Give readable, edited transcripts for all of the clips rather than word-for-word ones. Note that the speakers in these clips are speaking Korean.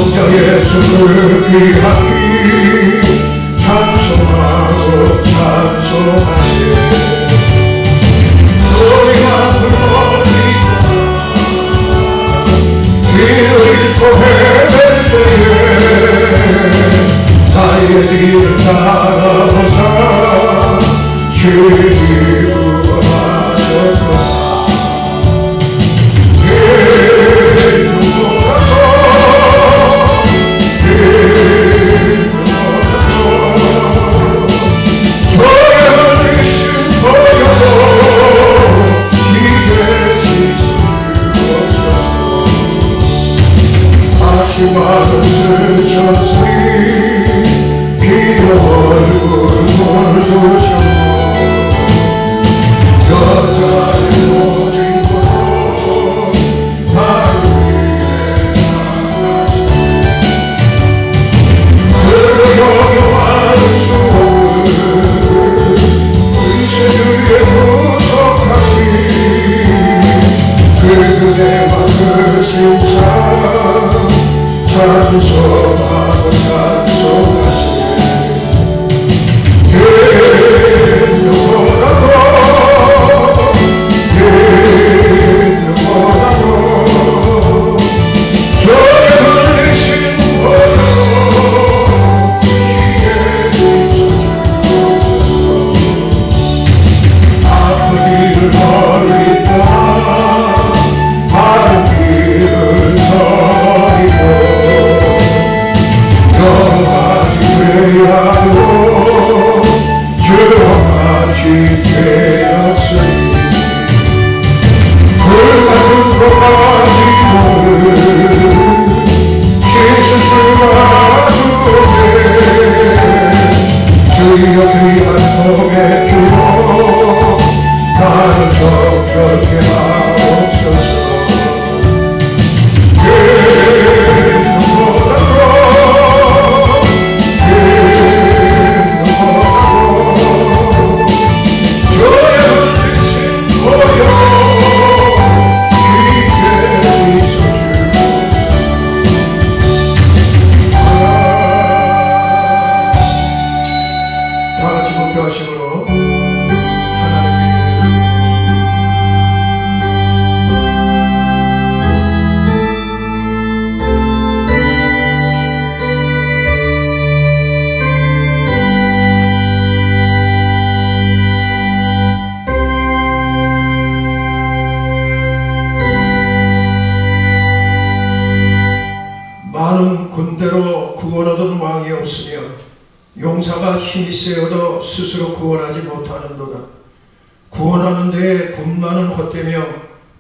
예수를 귀하게 찬송하고 찬송하세. 너희가 불러니까 길을 잃고 헤맬 때에 나의 길을 따라오사 주의 구원하셨다. 마음 스쳐서리 비로 얼굴 몰두셔 여자의 모진 곳으로 나를 위해 나가시오. 그를 여겨할 수 없는 의식의 무속하신 그대 막으신 자 찬송하고 찬송하세. 많은 군대로 구원 얻은 왕이 없으며 용사가 힘이 세어도 스스로 구원하지 못하는도다. 구원하는 데에 군마는 헛되며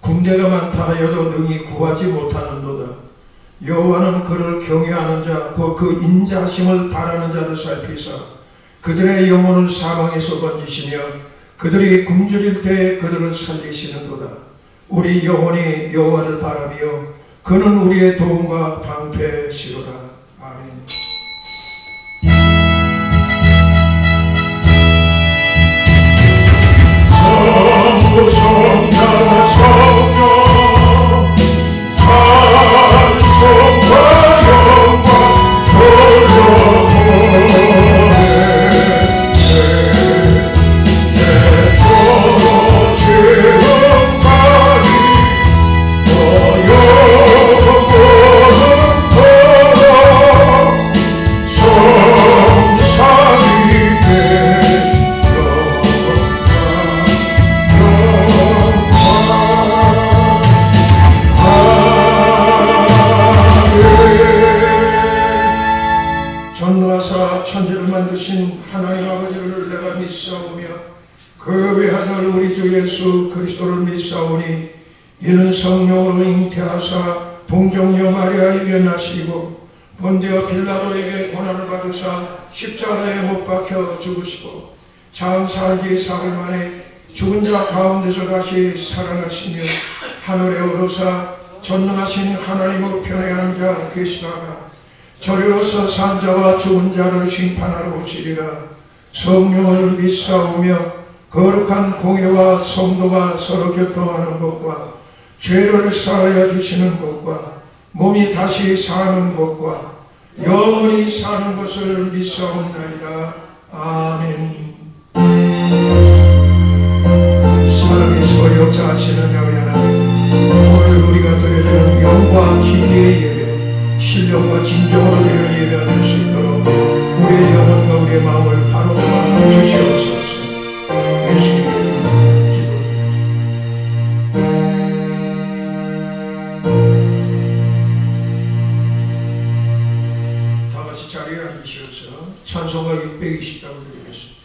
군대가 많다 하여도 능히 구하지 못하는도다. 여호와는 그를 경외하는 자, 그 인자하심을 바라는 자를 살피사 그들의 영혼을 사망에서 건지시며 그들이 굶주릴 때에 그들을 살리시는도다. 우리 영혼이 여호와를 바라며 그는 우리의 도움과 방패시로다. 아멘. 성부 성자 성령 찬송과 영광 천지를 만드신 하나님 아버지를 내가 믿사오며 그 외아들 우리 주 예수 그리스도를 믿사오니 이는 성령으로 잉태하사 동정녀 마리아에게 나시고 본디오 빌라도에게 고난을 받으사 십자가에 못 박혀 죽으시고 장사한 지 사흘 만에 죽은 자 가운데서 다시 살아나시며 하늘에 오르사 전능하신 하나님 우편에 앉아 계시다가 저리로서 산 자와 죽은 자를 심판하러 오시리라. 성령을 믿사오며 거룩한 공예와 성도가 서로 교통하는 것과 죄를 사하여 주시는 것과 몸이 다시 사는 것과 영원히 사는 것을 믿사옵나이다. 아멘. 사랑의 소리역사 하시는 야외 하나님, 오늘 우리가 드려지는 영과 진리의 예배, 신령과 진정으로 드리는 예배가 될 수 있도록 우리의 영혼과 우리의 마음을 바로잡아 주시옵소서. 예수님의 이름으로 기도드립니다. 다 같이 자리에 앉으셔서 찬송가 620장을 드리겠습니다.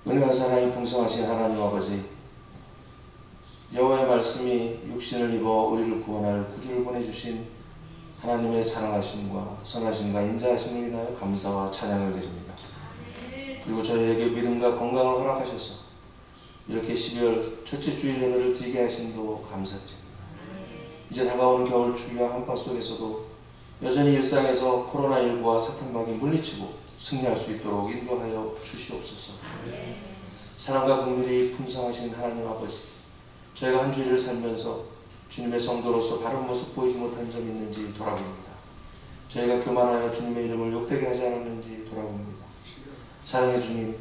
은혜와 사랑이 풍성하신 하나님 아버지, 여호와의 말씀이 육신을 입어 우리를 구원할 구주를 보내주신 하나님의 사랑하심과 선하심과 인자하심을 인하여 감사와 찬양을 드립니다. 그리고 저희에게 믿음과 건강을 허락하셔서 이렇게 12월 첫째 주일 예배를 드리게 하심도 감사드립니다. 이제 다가오는 겨울 추위와 한파 속에서도 여전히 일상에서 코로나19와 사탄마귀 물리치고 승리할 수 있도록 인도하여 주시옵소서. 사랑과 긍휼이 풍성하신 하나님 아버지, 저희가 한 주일을 살면서 주님의 성도로서 바른 모습 보이지 못한 점이 있는지 돌아봅니다. 저희가 교만하여 주님의 이름을 욕되게 하지 않았는지 돌아봅니다. 사랑의 주님,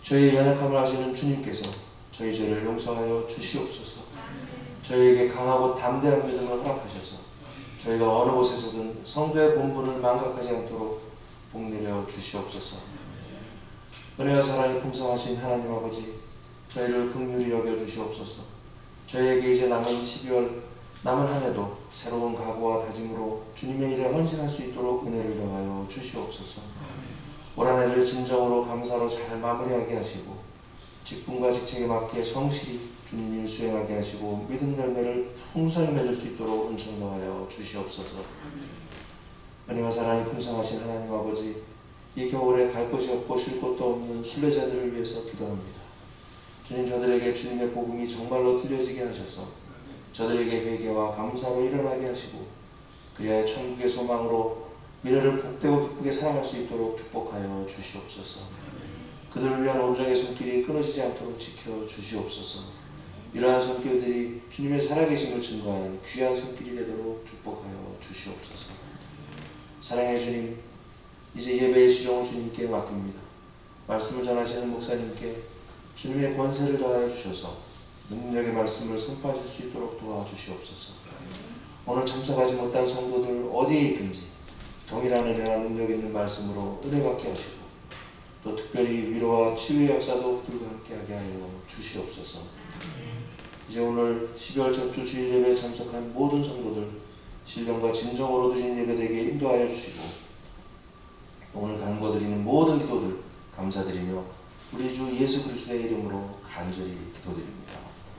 저희의 연약함을 아시는 주님께서 저희 죄를 용서하여 주시옵소서. 저희에게 강하고 담대한 믿음을 허락하셔서 저희가 어느 곳에서든 성도의 본분을 망각하지 않도록 복내려 주시옵소서. 은혜와 사랑이 풍성하신 하나님 아버지, 저희를 긍휼히 여겨 주시옵소서. 저희에게 이제 남은 12월 남은 한 해도 새로운 각오와 다짐으로 주님의 일에 헌신할 수 있도록 은혜를 더하여 주시옵소서. 올 한 해를 진정으로 감사로 잘 마무리하게 하시고 직분과 직책에 맞게 성실히 주님 일 수행하게 하시고 믿음 열매를 풍성히 맺을 수 있도록 은총 더하여 주시옵소서. 은혜와 사랑이 풍성하신 하나님 아버지, 이 겨울에 갈 곳이 없고 쉴 곳도 없는 순례자들을 위해서 기도합니다. 주님, 저들에게 주님의 복음이 정말로 들려지게 하셔서 저들에게 회개와 감사로 일어나게 하시고 그리하여 천국의 소망으로 미래를 복되고 기쁘게 살아갈 수 있도록 축복하여 주시옵소서. 그들을 위한 온정의 손길이 끊어지지 않도록 지켜 주시옵소서. 이러한 손길들이 주님의 살아계심을 증거하는 귀한 손길이 되도록 축복하여 주시옵소서. 사랑의 주님, 이제 예배의 시종을 주님께 맡깁니다. 말씀을 전하시는 목사님께 주님의 권세를 더하여 주셔서 능력의 말씀을 선포하실 수 있도록 도와주시옵소서. 오늘 참석하지 못한 성도들 어디에 있든지 동일한 은혜와 능력 있는 말씀으로 은혜받게 하시고 또 특별히 위로와 치유의 역사도 그들과 함께하게 하여 주시옵소서. 이제 오늘 12월 첫주 주일 예배에 참석한 모든 성도들 신령과 진정으로 드신 예배되게 인도하여 주시고 오늘 간구드리는 모든 기도들 감사드리며 우리 주 예수 그리스도의 이름으로 간절히 기도드립니다.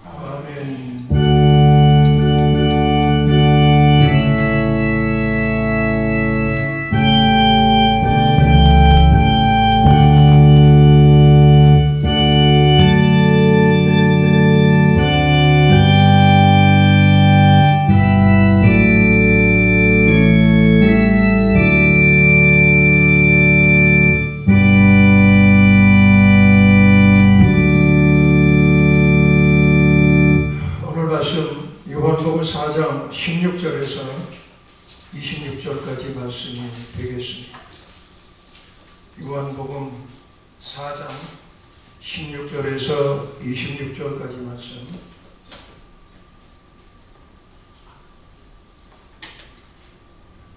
아멘. 요한복음 4장 16절에서 26절까지 말씀이 되겠습니다. 요한복음 4장 16절에서 26절까지 말씀.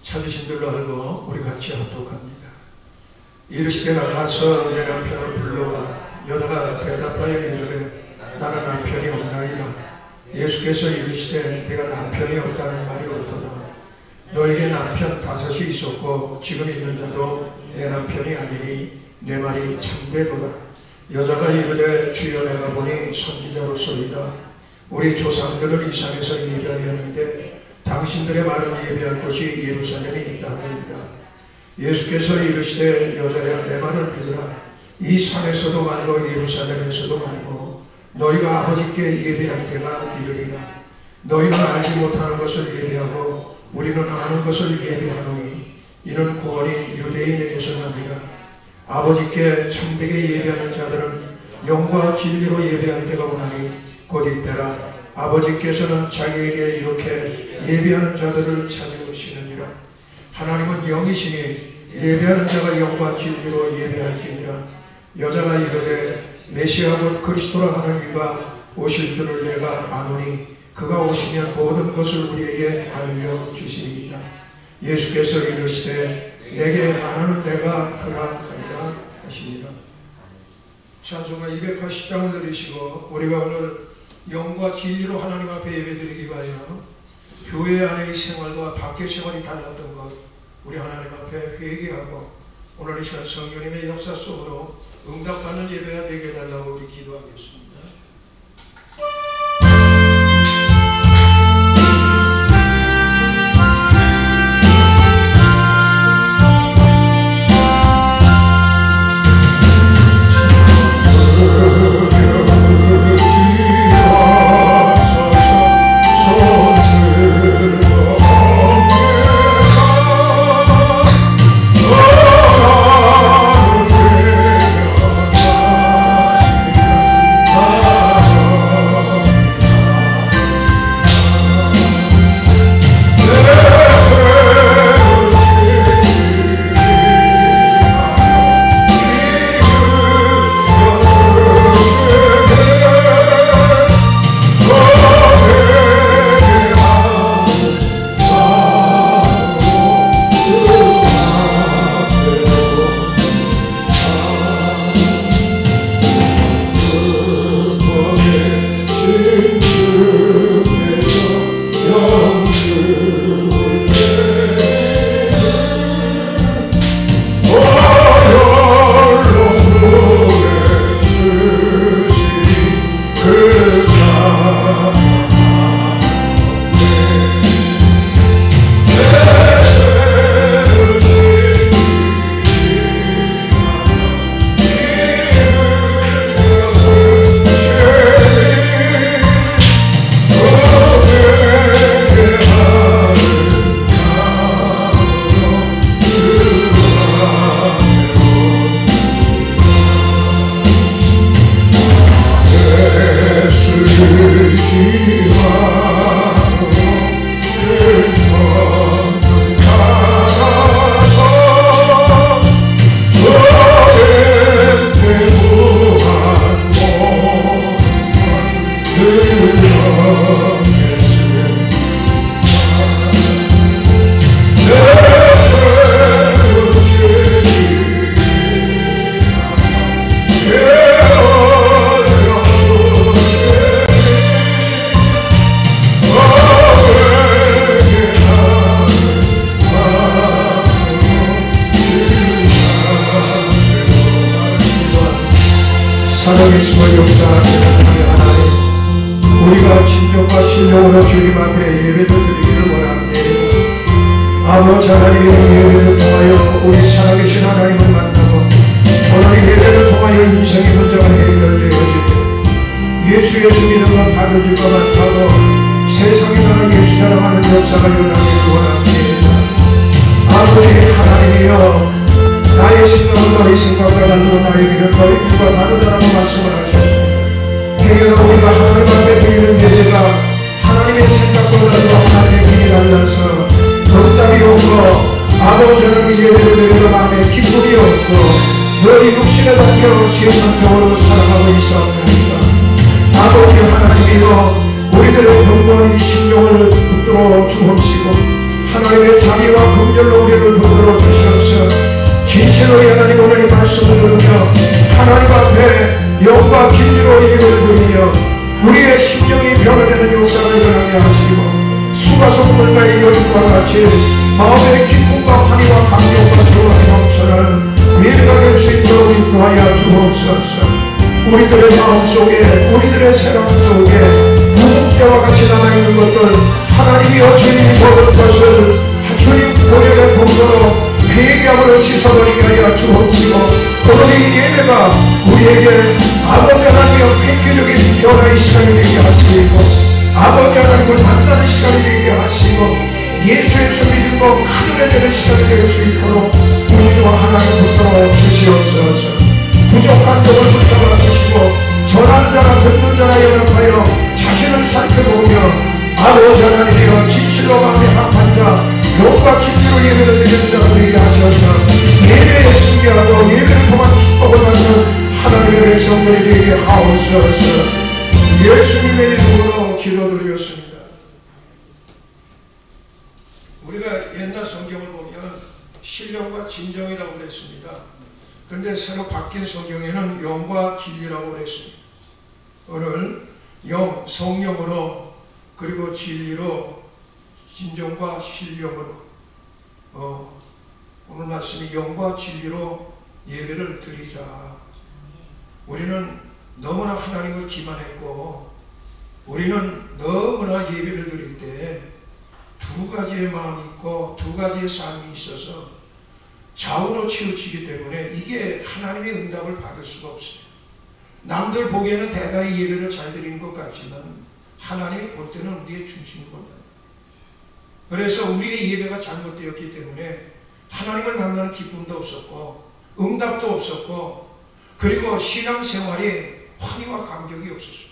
찾으신 줄로 알고 우리 같이 합독합니다. 이르시되 나가서 내 남편을 불러오라. 여자가 대답하여 이르되 나는 남편이 없나이다. 예수께서 이르시되 내가 남편이 없다는 말이 옳도다. 너에게 남편 5이 있었고 지금 있는 자도 내 남편이 아니니 내 말이 참되도다. 여자가 이르되 주여 내가 보니 선지자로서이다. 우리 조상들은 이산에서 예배하였는데 당신들의 말은 예배할 곳이 예루살렘에 있다 하리이다. 예수께서 이르시되 여자여 내 말을 믿으라. 이 산에서도 말고 예루살렘에서도 말고 너희가 아버지께 예배할 때가 이르리라. 너희는 알지 못하는 것을 예배하고 우리는 아는 것을 예배하노니 이는 구원이 유대인에게서 나니라. 아버지께 참되게 예배하는 자들은 영과 진리로 예배할 때가 오나니 곧 이때라. 아버지께서는 자기에게 이렇게 예배하는 자들을 찾으시느니라. 하나님은 영이시니 예배하는 자가 영과 진리로 예배할지니라. 여자가 이르되 메시아 곧 그리스도라 하는 이가 오실 줄을 내가 아노니 그가 오시면 모든 것을 우리에게 알려주시리이다. 예수께서 이르시되 내게 말하는 내가 그라 하리라 하시니라. 찬송가 280장을 들으시고 우리가 오늘 영과 진리로 하나님 앞에 예배드리기 위하여 교회 안의 생활과 밖의 생활이 달랐던 것 우리 하나님 앞에 회개하고 오늘 이 시간 성령님의 역사 속으로 응답받는 예배가 되게 해달라고 우리 기도하겠습니다. 살아계심을 역사하시는 하나님, 우리가 진정과 신령으로 주님 앞에 예배를 드리기를 원합니다. 아버지 하나님의 예배를 통하여 우리 살아계신 하나님을 만나고 오늘 예배를 통하여 인생의 문제가 해결되어지고 예수 믿음과 다뤄질 것 같다고 세상에 나가 예수 자랑하는 역사가 일어나기를 원합니다. 아버지 하나님이여, 나의 생각은 너의 생각과 다르고 나의 길은 너의 길과 다르다라고 말씀을 하셨습니다. 행여나 우리가 하나님 앞에 드리는 예배가 하나님의 생각과 다르고 하나님의 길이 달라서 응답이 없고 아버지 하나님의 예배를 드리는 마음에 기쁨이 없고 너희 육신에 담겨 세상적으로 살아가고 있사옵나이다. 아버지 하나님이여, 우리들의 평범한 이 심령을 붙들어 주옵시고 하나님의 자비와 긍휼로 우리를 붙들어 주시옵소서. 진실로 하나님 오늘 이 말씀을 들으며 하나님 앞에 영과 진리로 예배를 드리며 우리의 심령이 변화되는 역사가 일어나게 하시고 수가성물과의 여인과 같이 마음의 기쁨과 환희와 감격과 소망이 넘쳐나는 예배가 될 수 있도록 인도하여 주옵소서. 우리들의 마음속에 우리들의 생각 속에 무궁대와 같이 남아있는 것들 하나님이여 주님이 보는 것을 주님 보혈의 공로로 회개함으로 씻어버리게 하여 주옵시고 오늘 이 예배가 우리에게 아버지 하나님의 획기적인 변화의 시간이 되게 하시고 아버지 하나님을 만나는 시간이 되게 하시고 예수에서 믿음과 하늘에 되는 시간이 될 수 있도록 우리와 하나님 붙들어 주시옵소서. 부족한 것을 붙잡아 주시고 전하는 자나 듣는 자나 연합하여 자신을 살펴보며 아버지 하나님이여 진실로 마음이 합한 자 영과 진리로 예배를 드리는 자가 되게 하셔서 예배에 승리하고 예배를 통한 축복을 받는 하나님의 백성들이 되게 하옵소서. 예수님의 이름으로 기도드렸습니다. 우리가 옛날 성경을 보면 신령과 진정이라고 그랬습니다. 그런데 새로 바뀐 성경에는 영과 진리라고 그랬습니다. 오늘 영, 성령으로 그리고 진리로 진정과 신령으로 오늘 말씀이 영과 진리로 예배를 드리자. 우리는 너무나 하나님을 기만했고 우리는 너무나 예배를 드릴 때 두 가지의 마음이 있고 두 가지의 삶이 있어서 좌우로 치우치기 때문에 이게 하나님의 응답을 받을 수가 없어요. 남들 보기에는 대단히 예배를 잘 드리는 것 같지만 하나님이 볼 때는 우리의 중심인 겁니다. 그래서 우리의 예배가 잘못되었기 때문에 하나님을 만나는 기쁨도 없었고 응답도 없었고 그리고 신앙생활에 환희와 감격이 없었어요.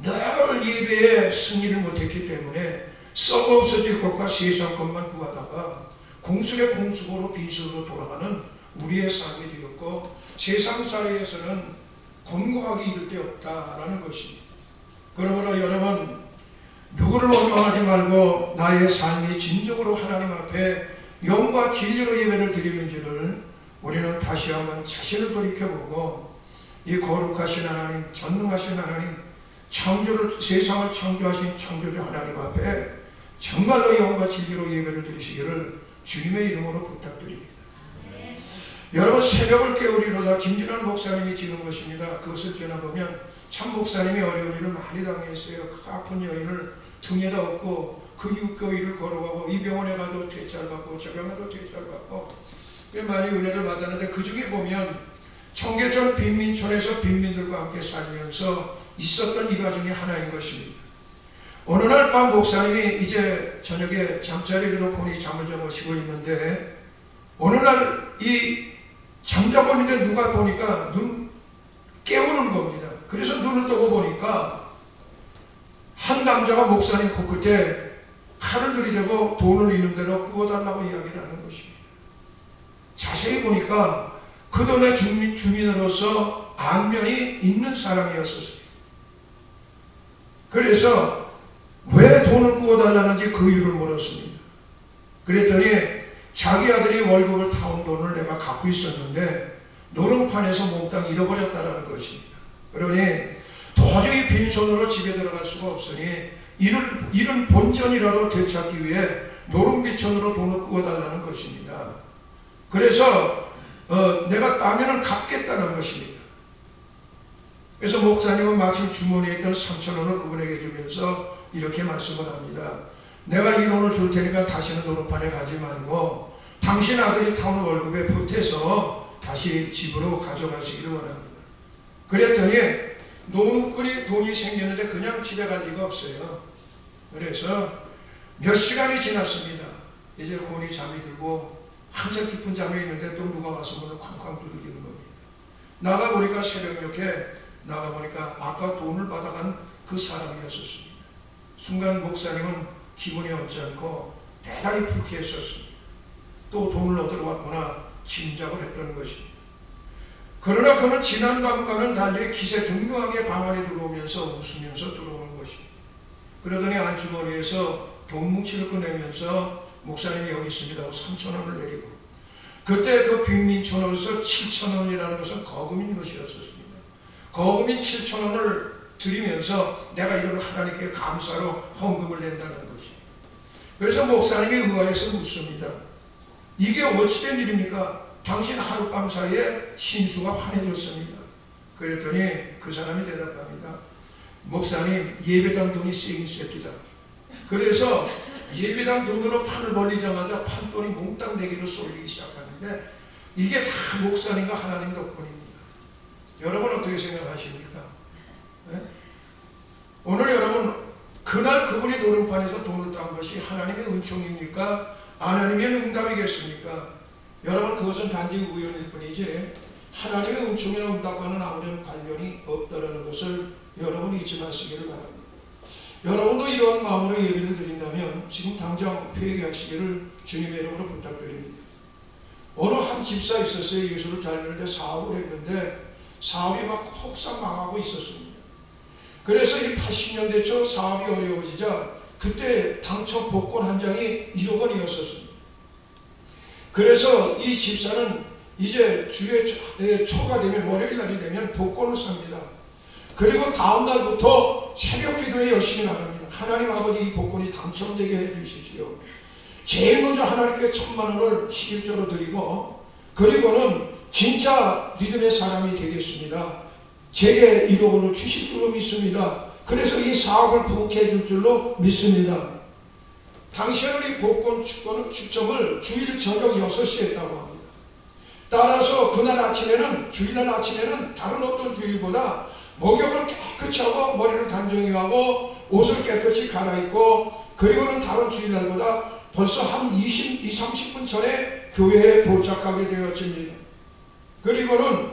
늘 예배에 승리를 못했기 때문에 썩어 없어질 것과 세상 것만 구하다가 공술의 공수고로 빈손으로 돌아가는 우리의 삶이 되었고 세상 사회에서는 곤고하게 이를 데 없다라는 것입니다. 그러므로 여러분 누구를 원망하지 말고 나의 삶이 진정으로 하나님 앞에 영과 진리로 예배를 드리는지를 우리는 다시 한번 자신을 돌이켜보고 이 거룩하신 하나님, 전능하신 하나님, 세상을 창조하신 창조주 하나님 앞에 정말로 영과 진리로 예배를 드리시기를 주님의 이름으로 부탁드립니다. 여러분 새벽을 깨우리로다 김진환 목사님이 지은 것입니다. 그것을 전해보면 참 목사님이 어려운 일을 많이 당했어요. 그 아픈 여인을 등에다 업고 그 6개월을 걸어가고 이 병원에 가도 퇴짜받고 저 병원에 가도 퇴짜받고 많이 은혜를 받았는데 그 중에 보면 청계천 빈민촌에서 빈민들과 함께 살면서 있었던 일화 중에 하나인 것입니다. 어느 날 밤 목사님이 이제 저녁에 잠자리에 들어오니 잠을 주무시고 있는데 어느 날 이 잠자고 있는데 누가 보니까 눈 깨우는 겁니다. 그래서 눈을 뜨고 보니까 한 남자가 목사님 코끝에 칼을 들이대고 돈을 있는 대로 구워달라고 이야기를 하는 것입니다. 자세히 보니까 그 동네 주민으로서 안면이 있는 사람이었었어요. 그래서 왜 돈을 구워달라는지 그 이유를 물었습니다. 그랬더니 자기 아들이 월급을 타온 돈을 내가 갖고 있었는데 노름판에서 몽땅 잃어버렸다는 것입니다. 그러니 도저히 빈손으로 집에 들어갈 수가 없으니 이런 본전이라도 되찾기 위해 노름비천으로 돈을 구워달라는 것입니다. 그래서 내가 따면은 갚겠다는 것입니다. 그래서 목사님은 마침 주머니에 있던 3,000원을 그분에게 주면서 이렇게 말씀을 합니다. 내가 이 돈을 줄 테니까 다시는 노름판에 가지 말고 당신 아들이 타온 월급에 보태서 다시 집으로 가져가시기를 원합니다. 그랬더니 노름꾼이 돈이 생겼는데 그냥 집에 갈 리가 없어요. 그래서 몇 시간이 지났습니다. 이제 곤이 잠이 들고 한참 깊은 잠에 있는데 또 누가 와서 문을 쾅쾅 두들기는 겁니다. 나가보니까 새벽녘에 나가보니까 아까 돈을 받아간 그 사람이었었습니다. 순간 목사님은 기분이 언짢고 대단히 불쾌했었습니다. 또 돈을 얻으러 왔구나 짐작을 했던 것입니다. 그러나 그는 지난 밤과는 달리 기세 등등하게 방 안에 들어오면서 웃으면서 들어오는 것입니다. 그러더니 안주머니에서 돈 뭉치를 꺼내면서 목사님이 여기 있습니다 하고 3,000원을 내리고, 그때 그 빈민촌으로서 7,000원이라는 것은 거금인 것이었습니다. 거금인 7,000원을 드리면서 내가 이걸 하나님께 감사로 헌금을 낸다는 것입니다. 그래서 목사님이 의아해서 묻습니다. 이게 어찌된 일입니까? 당신 하룻밤 사이에 신수가 환해졌습니다. 그랬더니 그 사람이 대답합니다. 목사님, 예배당 돈이 세긴 셉니다. 그래서 예배당 돈으로 판을 벌리자마자 판돈이 몽땅 내기로 쏠리기 시작하는데 이게 다 목사님과 하나님 덕분입니다. 여러분 어떻게 생각하십니까? 네? 오늘 여러분, 그날 그분이 노름판에서 돈을 딴 것이 하나님의 은총입니까? 하나님의 응답이겠습니까? 여러분, 그것은 단지 우연일 뿐이지 하나님의 은총이나 응답과는 아무런 관련이 없다는 것을 여러분 잊지 마시기를 바랍니다. 여러분도 이러한 마음으로 예배를 드린다면 지금 당장 회개하시기를 주님의 이름으로 부탁드립니다. 어느 한 집사 있었어요. 예수를 잘 믿는데 사업을 했는데 사업이 막 혹사 망하고 있었습니다. 그래서 이 80년대 초 사업이 어려워지자 그때 당첨 복권 한 장이 1억 원이었었습니다. 그래서 이 집사는 이제 주의 초가 되면, 월요일 날이 되면 복권을 삽니다. 그리고 다음 날부터 새벽 기도에 열심히 나갑니다. 하나님 아버지, 이 복권이 당첨되게 해주십시오. 제일 먼저 하나님께 1,000만 원을 11조로 드리고, 그리고는 진짜 믿음의 사람이 되겠습니다. 제게 1억 원을 주실 줄로 믿습니다. 그래서 이 사업을 부흥케 해줄 줄로 믿습니다. 당시에는 이 복권 추첨을 주일 저녁 6시에 했다고 합니다. 따라서 그날 아침에는, 주일날 아침에는 다른 어떤 주일보다 목욕을 깨끗이 하고 머리를 단정히 하고 옷을 깨끗이 갈아입고, 그리고는 다른 주일날보다 벌써 한 30분 전에 교회에 도착하게 되었습니다. 그리고는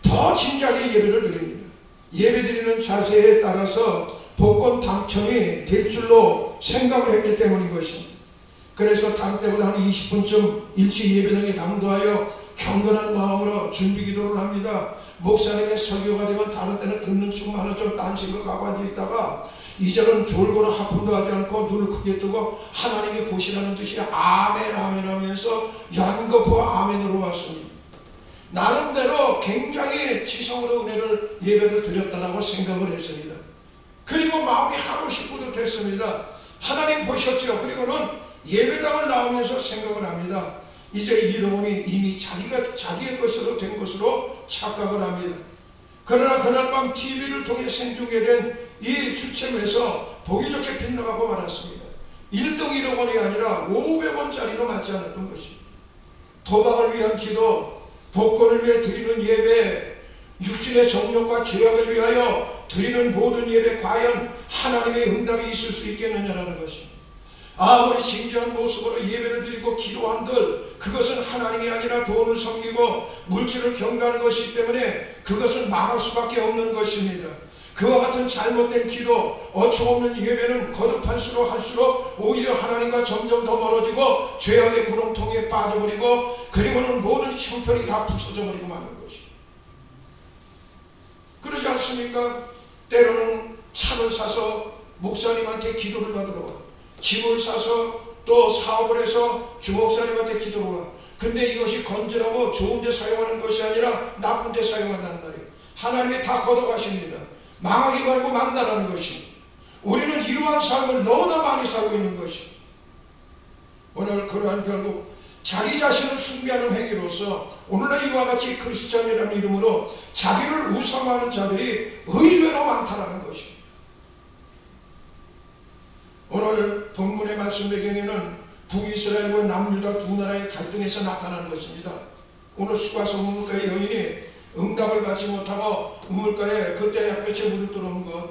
더 진지하게 예배를 드립니다. 예배 드리는 자세에 따라서 복권 당첨이 될 줄로 생각을 했기 때문인 것입니다. 그래서 다른 때보다 한 20분쯤 일찍 예배당에 당도하여 경건한 마음으로 준비 기도를 합니다. 목사님의 설교가 되면 다른 때는 듣는 척만 하죠. 딴 생각하고 앉아있다가 이제는 졸거나 하품도 하지 않고 눈을 크게 뜨고 하나님이 보시라는 듯이 아멘 아멘 하면서 연거푸 아멘으로 왔습니다. 나름대로 굉장히 지성으로 은혜를 예배를 드렸다라고 생각을 했습니다. 그리고 마음이 한없이 뿌듯했습니다. 하나님 보셨죠? 그리고는 예배당을 나오면서 생각을 합니다. 이제 이 영혼이 이미 자기의 것으로 된 것으로 착각을 합니다. 그러나 그날 밤 TV를 통해 생중계된 이 주체에서 보기 좋게 빗나가고 말았습니다. 1등 1억 원이 아니라 500원짜리도 맞지 않았던 것입니다. 도박을 위한 기도, 복권을 위해 드리는 예배, 육신의 정욕과 죄악을 위하여 드리는 모든 예배, 과연 하나님의 응답이 있을 수 있겠느냐라는 것입니다. 아무리 진지한 모습으로 예배를 드리고 기도한들 그것은 하나님이 아니라 돈을 섬기고 물질을 경배하는 것이기 때문에 그것은 망할 수밖에 없는 것입니다. 그와 같은 잘못된 기도, 어처없는 예배는 거듭할수록 할수록 오히려 하나님과 점점 더 멀어지고 죄악의 구렁텅이에 빠져버리고, 그리고는 모든 형편이 다 부서져 버리고 마는 것입니다. 그러지 않습니까? 때로는 차를 사서 목사님한테 기도를 받으러 와. 집을 사서 또 사업을 해서 주목사님한테 기도를 와. 근데 이것이 건전하고 좋은 데 사용하는 것이 아니라 나쁜 데 사용한다는 말이에요. 하나님이 다 걷어가십니다. 망하기 바라고 만다라는 것입니다. 우리는 이러한 삶을 너무나 많이 살고 있는 것입니다. 오늘 그러한 결국 자기 자신을 숭배하는 행위로서 오늘날 이와 같이 크리스찬이라는 이름으로 자기를 우상화하는 자들이 의외로 많다는 것입니다. 오늘 본문의 말씀 배경에는 북이스라엘과 남유다 두 나라의 갈등에서 나타나는 것입니다. 오늘 수가성 우물가의 여인이 응답을 받지 못하고 우물가에 그때 햇볕에 물을 들어온 것,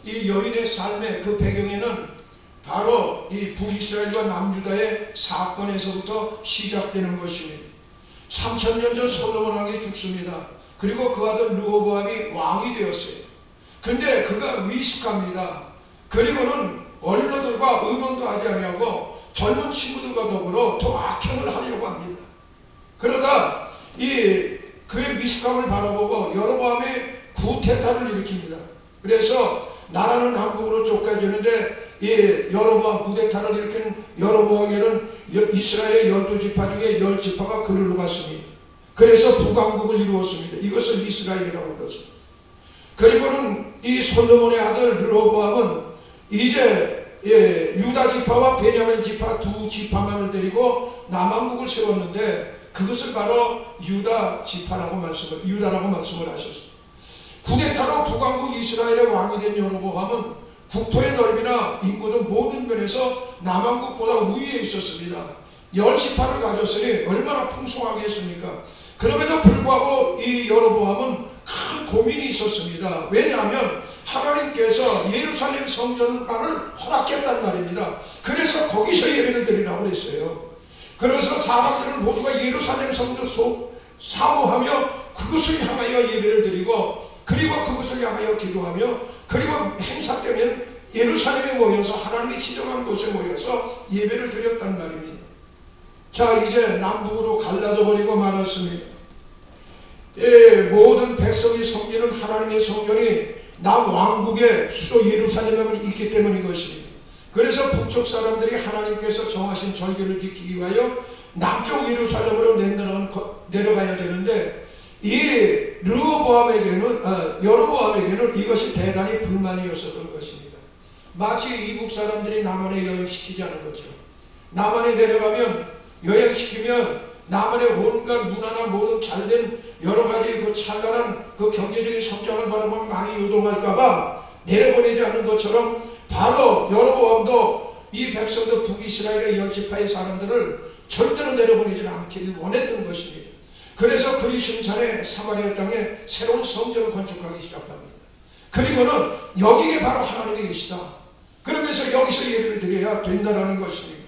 이 여인의 삶의 그 배경에는 바로 이 북이스라엘과 남유다의 사건에서부터 시작되는 것입니다. 3000년 전 솔로몬 왕이 죽습니다. 그리고 그 아들 르호보암이 왕이 되었어요. 근데 그가 위습합니다. 그리고는 어린아들과 의논도 하지 아니하고 젊은 친구들과 더불어 더 악행을 하려고 합니다. 그러다 그의 위습함을 바라보고 여로보암의 구테타를 일으킵니다. 그래서 나라는 남북으로 쫓겨지는데 이 여로보암 구테타를 일으킨 여로보암에는 이스라엘의 12지파 중에 10지파가 그리로 갔습니다. 그래서 북왕국을 이루었습니다. 이것을 이스라엘이라고 그러죠. 그리고는 이 솔로몬의 아들 르호보암은 이제 유다 지파와 베냐민 지파 두 지파만을 데리고 남왕국을 세웠는데 그것을 바로 유다라고 말씀을 하셨습니다. 쿠데타로 북왕국 이스라엘의 왕이 된 여로보암은 국토의 넓이나 인구 등 모든 면에서 남왕국보다 우위에 있었습니다. 10지파를 가졌으니 얼마나 풍성하겠습니까? 그럼에도 불구하고 이 여로보암은 큰 고민이 있었습니다. 왜냐하면 하나님께서 예루살렘 성전만을 허락했단 말입니다. 그래서 거기서 예배를 드리라고 그랬어요. 그래서 사람들은 모두가 예루살렘 성전 사모하며 그것을 향하여 예배를 드리고 그리고 그것을 향하여 기도하며 그리고 행사 때면 예루살렘에 모여서 하나님이 지정한 곳에 모여서 예배를 드렸단 말입니다. 자, 이제 남북으로 갈라져 버리고 말았습니다. 모든 백성이 섬기는 하나님의 성전이 남왕국의 수도 예루살렘에 있기 때문인 것입니다. 그래서 북쪽 사람들이 하나님께서 정하신 절기를 지키기 위하여 남쪽 예루살렘으로 내려가야 되는데 이 여로보암에게는 이것이 대단히 불만이었었던 것입니다. 마치 이북 사람들이 남한에 여행시키지 않은 것처럼 남한에 내려가면 여행시키면 남한의 온갖 문화나 모든 잘된 여러가지 그 찬란한 그 경제적인 성장을 바라보면 망이 요동할까봐 내려보내지 않는 것처럼 바로 여로보암도 이 백성들 북이스라엘의 10지파의 사람들을 절대로 내려보내지 않기를 원했던 것입니다. 그래서 그리 심산에 사마리아 땅에 새로운 성전을 건축하기 시작합니다. 그리고는 여기에 바로 하나님이 계시다. 그러면서 여기서 예배를 드려야 된다는 것입니다.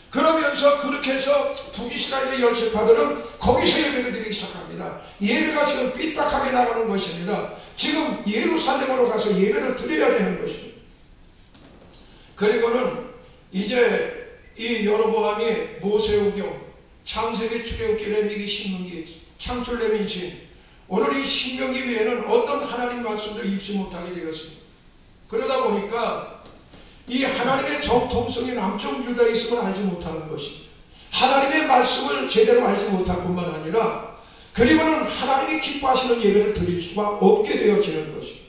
그러면서 그렇게 해서 북이스라엘의 10지파들은 거기서 예배를 드리기 시작합니다. 예배가 지금 삐딱하게 나가는 것입니다. 지금 예루살렘으로 가서 예배를 드려야 되는 것입니다. 그리고는 이제 이 여로보암이 모세오경, 창세기, 출애굽기, 레위기, 신명기, 창출, 레위기, 오늘 이 신명기 위에는 어떤 하나님 말씀도 읽지 못하게 되었습니다. 그러다 보니까 이 하나님의 정통성이 남쪽 유다에 있음을 알지 못하는 것입니다. 하나님의 말씀을 제대로 알지 못할 뿐만 아니라 그리고는 하나님이 기뻐하시는 예배를 드릴 수가 없게 되어지는 것입니다.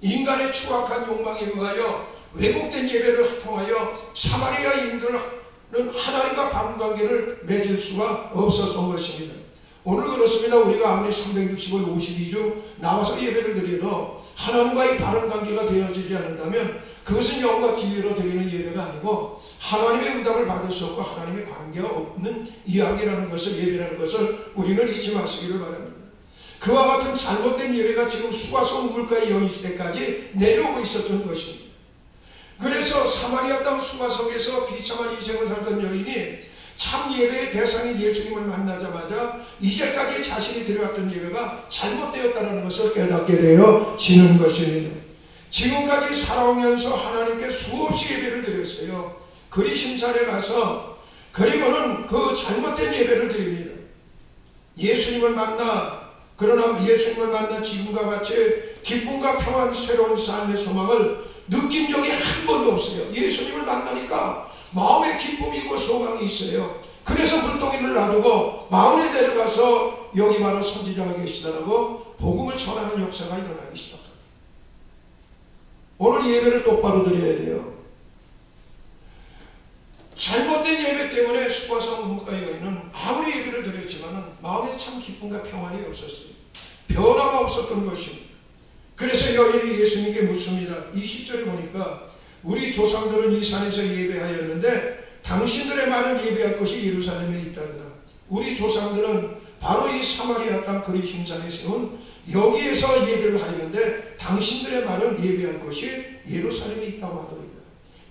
인간의 추악한 욕망에 의하여 왜곡된 예배를 통하여 사마리아인들은 하나님과 바른 관계를 맺을 수가 없었던 것입니다. 오늘 그렇습니다. 우리가 아무리 365일 52주 나와서 예배를 드려도 하나님과의 바른 관계가 되어지지 않는다면 그것은 영과 진리로 드리는 예배가 아니고 하나님의 응답을 받을 수 없고 하나님의 관계가 없는 이야기라는 것을, 예배라는 것을 우리는 잊지 마시기를 바랍니다. 그와 같은 잘못된 예배가 지금 수가성 우물가의 여인 시대까지 내려오고 있었던 것입니다. 그래서 사마리아 땅 수가성에서 비참한 인생을 살던 여인이 참 예배의 대상인 예수님을 만나자마자 이제까지 자신이 드려왔던 예배가 잘못되었다는 것을 깨닫게 되어지는 것입니다. 지금까지 살아오면서 하나님께 수없이 예배를 드렸어요. 그리심산에 가서 그리고는 그 잘못된 예배를 드립니다. 예수님을 만나, 그러나 예수님을 만나 지금과 같이 기쁨과 평안, 새로운 삶의 소망을 느낀 적이 한 번도 없어요. 예수님을 만나니까 마음에 기쁨이 있고 소망이 있어요. 그래서 물동이를 놔두고 마을에 내려가서 여기 바로 선지자가 계시다라고 복음을 전하는 역사가 일어나기 시작합니다. 오늘 예배를 똑바로 드려야 돼요. 잘못된 예배 때문에 수과성 문과 여인은 아무리 예배를 드렸지만 마음에 참 기쁨과 평안이 없었어요. 변화가 없었던 것입니다. 그래서 여인이 예수님께 묻습니다. 20절에 보니까 우리 조상들은 이 산에서 예배하였는데 당신들의 말은 예배할 것이 예루살렘에 있다더라. 우리 조상들은 바로 이 사마리아 땅 그리심산에 세운 여기에서 예배를 하였는데 당신들의 말은 예배할 것이 예루살렘에 있다고 하더이다.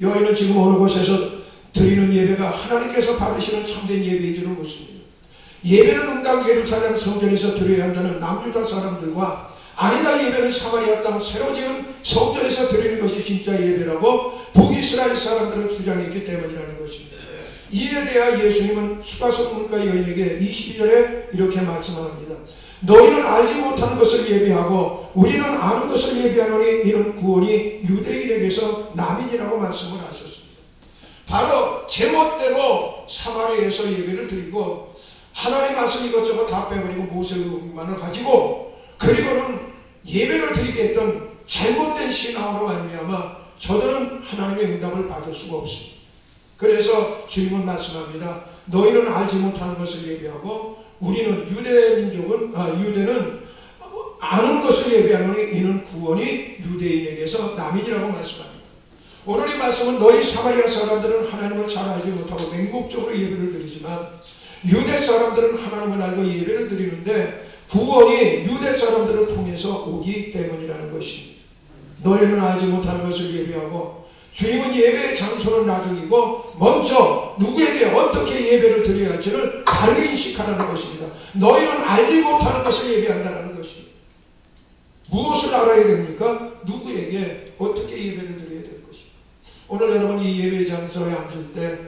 여인은 지금 어느 곳에서 드리는 예배가 하나님께서 받으시는 참된 예배인지를 묻습니다. 예배는 응당 예루살렘 성전에서 드려야 한다는 남유다 사람들과 아니다, 예배는 사마리아 땅 새로 지은 성전에서 드리는 것이 진짜 예배라고 북이스라엘 사람들은 주장했기 때문이라는 것입니다. 이에 대하여 예수님은 수가성 문과 여인에게 22절에 이렇게 말씀합니다. 너희는 알지 못하는 것을 예배하고 우리는 아는 것을 예배하노니 이런 구원이 유대인에게서 남인이라고 말씀을 하셨습니다. 바로 제멋대로 사마리아에서 예배를 드리고 하나님 말씀 이것저것 다 빼버리고 모세만을 가지고 그리고는 예배를 드리게 했던 잘못된 신앙으로 말미암아 저들은 하나님의 응답을 받을 수가 없습니다. 그래서 주님은 말씀합니다. 너희는 알지 못하는 것을 예배하고 우리는 유대는 아는 것을 예배하노니 이는 구원이 유대인에게서 남인이라고 말씀합니다. 오늘 이 말씀은 너희 사마리아 사람들은 하나님을 잘 알지 못하고 맹목적으로 예배를 드리지만 유대 사람들은 하나님을 알고 예배를 드리는데 구원이 유대 사람들을 통해서 오기 때문이라는 것입니다. 너희는 알지 못하는 것을 예배하고 주님은 예배의 장소는 나중이고 먼저 누구에게 어떻게 예배를 드려야 할지를 다르게 인식하라는 것입니다. 너희는 알지 못하는 것을 예배한다는 것입니다. 무엇을 알아야 됩니까? 누구에게 어떻게 예배를 드려야 될 것입니다. 오늘 여러분 이 예배 장소에 앉을 때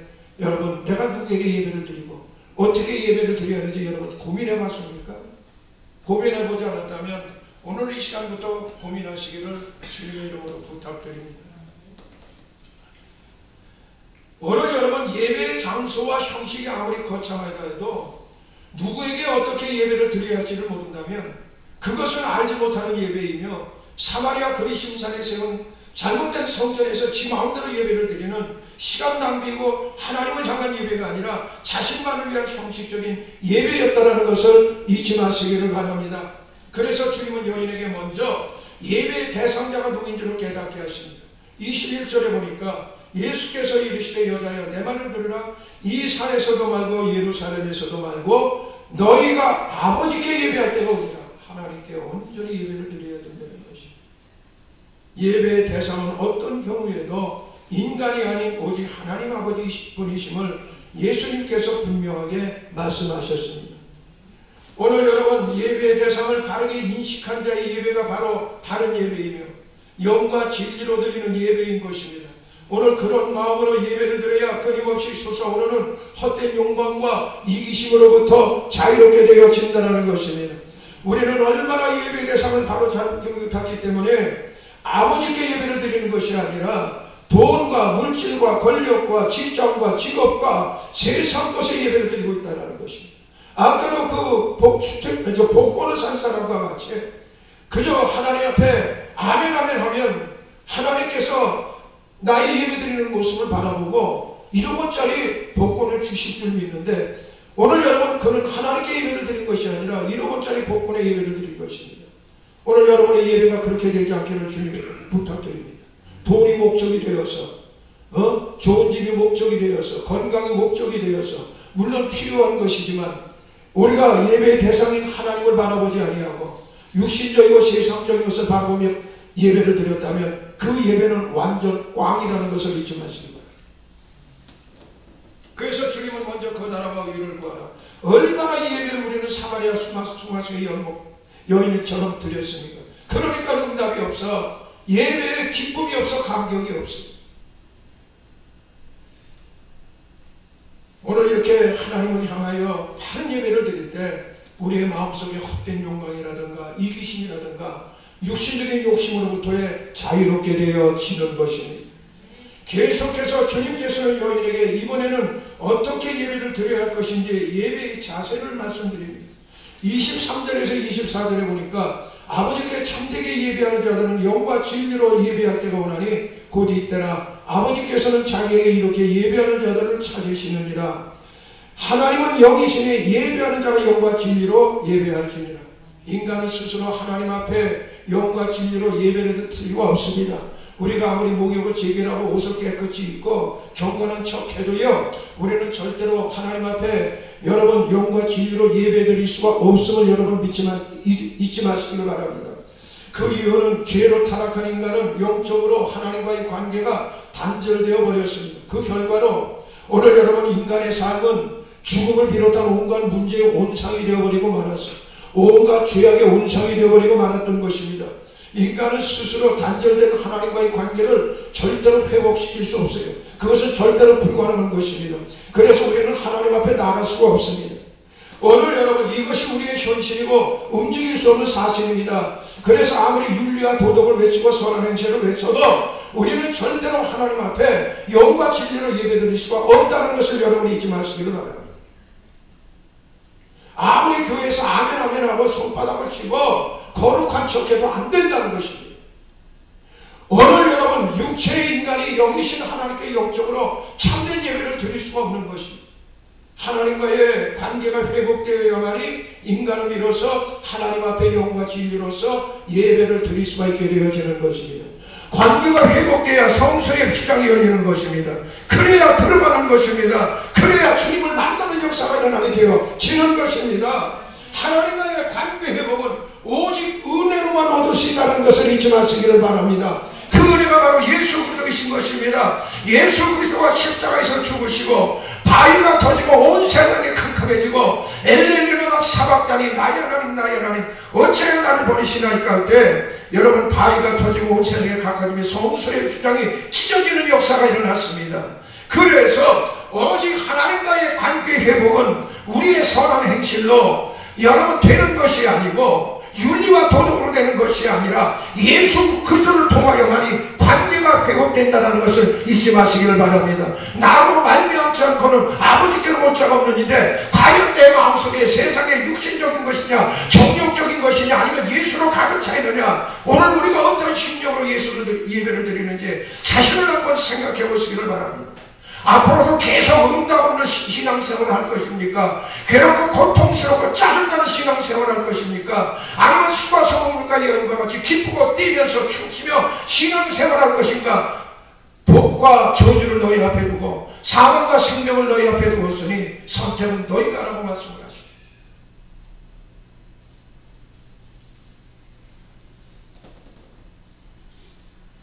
여러분 내가 누구에게 예배를 드리고 어떻게 예배를 드려야 하는지 여러분 고민해 봤습니까? 고민해 보지 않았다면 오늘 이 시간부터 고민하시기를 주님의 이름으로 부탁드립니다. 오늘 여러분 예배의 장소와 형식이 아무리 거창하다 해도 누구에게 어떻게 예배를 드려야 할지를 모른다면 그것을 알지 못하는 예배이며 사마리아 그리심산에 세운 잘못된 성전에서 지 마음대로 예배를 드리는 시간 낭비이고 하나님을 향한 예배가 아니라 자신만을 위한 형식적인 예배였다는 것을 잊지 마시기를 바랍니다. 그래서 주님은 여인에게 먼저 예배의 대상자가 누구인지를 깨닫게 하십니다. 21절에 보니까 예수께서 이르시되 여자여 내 말을 들으라. 이 산에서도 말고 예루살렘에서도 말고 너희가 아버지께 예배할 때가 오리라. 하나님께 온전히 예배를 드려야 된다는 것입니다. 예배의 대상은 어떤 경우에도 인간이 아닌 오직 하나님 아버지 분이심을 예수님께서 분명하게 말씀하셨습니다. 오늘 여러분 예배의 대상을 바르게 인식한 자의 예배가 바로 바른 예배이며 영과 진리로 드리는 예배인 것입니다. 오늘 그런 마음으로 예배를 드려야 끊임없이 솟아오르는 헛된 욕망과 이기심으로부터 자유롭게 되어진다는 것입니다. 우리는 얼마나 예배의 대상을 바로 잡기 때문에 아버지께 예배를 드리는 것이 아니라 돈과 물질과 권력과 직장과 직업과 세상 것에 예배를 드리고 있다는 것입니다. 아까도 그 복권을 산 사람과 같이 그저 하나님 앞에 아멘 아멘 하면 하나님께서 나의 예배 드리는 모습을 바라보고 1억원짜리 복권을 주실 줄 믿는데 오늘 여러분 그는 하나님께 예배를 드린 것이 아니라 1억원짜리 복권에 예배를 드린 것입니다. 오늘 여러분의 예배가 그렇게 되지 않기를 주님께 부탁드립니다. 돈이 목적이 되어서 좋은 집이 목적이 되어서 건강이 목적이 되어서 물론 필요한 것이지만 우리가 예배의 대상인 하나님을 바라보지 아니하고 육신적이고 세상적인 것을 바라보며 예배를 드렸다면 그 예배는 완전 꽝이라는 것을 잊지 마시기 바랍니다. 그래서 주님은 먼저 그 나라와 의를 구하라. 얼마나 이 예배를 우리는 사마리아 수마스의 여인처럼 드렸습니까? 그러니까 응답이 없어. 예배에 기쁨이 없어. 감격이 없어. 오늘 이렇게 하나님을 향하여 바른 예배를 드릴 때 우리의 마음속에 헛된 욕망이라든가 이기심이라든가 육신적인 욕심으로부터의 자유롭게 되어지는 것입니다. 계속해서 주님께서는 여인에게 이번에는 어떻게 예배를 드려야 할 것인지 예배의 자세를 말씀드립니다. 23절에서 24절에 보니까 아버지께 참되게 예배하는 자들은 영과 진리로 예배할 때가 오나니 곧 이때라 아버지께서는 자기에게 이렇게 예배하는 자들을 찾으시느니라. 하나님은 영이시니 예배하는 자가 영과 진리로 예배할지니라. 인간은 스스로 하나님 앞에 영과 진리로 예배를 드릴 수가 없습니다. 우리가 아무리 목욕을 제결하고 옷을 깨끗이 입고 경건한 척해도요, 우리는 절대로 하나님 앞에 여러분 영과 진리로 예배드릴 수가 없음을 여러분 잊지 마시기를 바랍니다. 그 이유는 죄로 타락한 인간은 영적으로 하나님과의 관계가 단절되어 버렸습니다. 그 결과로 오늘 여러분 인간의 삶은 죽음을 비롯한 온갖 문제의 온상이 되어버리고 말았어요. 온갖 죄악의 온상이 되어버리고 말았던 것입니다. 인간은 스스로 단절된 하나님과의 관계를 절대로 회복시킬 수 없어요. 그것은 절대로 불가능한 것입니다. 그래서 우리는 하나님 앞에 나갈 수가 없습니다. 오늘 여러분 이것이 우리의 현실이고 움직일 수 없는 사실입니다. 그래서 아무리 윤리와 도덕을 외치고 선한 행실을 외쳐도 우리는 절대로 하나님 앞에 영과 진리로 예배드릴 수가 없다는 것을 여러분이 잊지 마시기를 바랍니다. 아무리 교회에서 아멘 아멘 하고 손바닥을 치고 거룩한 척해도 안 된다는 것입니다. 오늘 여러분 육체의 인간이 영이신 하나님께 영적으로 참된 예배를 드릴 수가 없는 것입니다. 하나님과의 관계가 회복되어야만이 인간은 비로소 하나님 앞에 영과 진리로서 예배를 드릴 수가 있게 되어지는 것입니다. 관계가 회복돼야 성소의 휘장이 열리는 것입니다. 그래야 들어가는 것입니다. 그래야 주님을 만나는 역사가 일어나게 되어지는 것입니다. 하나님과의 관계 회복은 오직 은혜로만 얻을 수 있다는 것을 잊지 마시기를 바랍니다. 그 은혜가 바로 예수 그리스도이신 것입니다. 예수 그리스도가 십자가에서 죽으시고 바위가 터지고 온 세상이 캄캄해지고 엘레니가 사박단이 나의 하나님 나의 하나님 어찌하여 나를 버리시나이까 할 때 여러분 바위가 터지고 온 세상에 가까워지며 성소의 휘장이 찢어지는 역사가 일어났습니다. 그래서 오직 하나님과의 관계 회복은 우리의 선한 행실로 여러분 되는 것이 아니고 윤리와 도덕으로 되는 것이 아니라 예수 그리스도를 통하여만이 관계가 회복된다는 것을 잊지 마시기를 바랍니다. 나로 말미암지 않고는 아버지께로 올 자가 없는데 과연 내 마음속에 세상의 육신적인 것이냐 정욕적인 것이냐 아니면 예수로 가득 차 있느냐 오늘 우리가 어떤 심령으로 예배를 드리는지 자신을 한번 생각해 보시기를 바랍니다. 앞으로도 계속 응답 없는 신앙생활을 할 것입니까? 괴롭고 고통스럽고 짜증나는 신앙생활을 할 것입니까? 아니면 수가 성물과 예언과 같이 기쁘고 뛰면서 춤추며 신앙생활을 할 것인가? 복과 저주를 너희 앞에 두고 사망과 생명을 너희 앞에 두었으니 선택은 너희가 라고 말씀을 하십니다.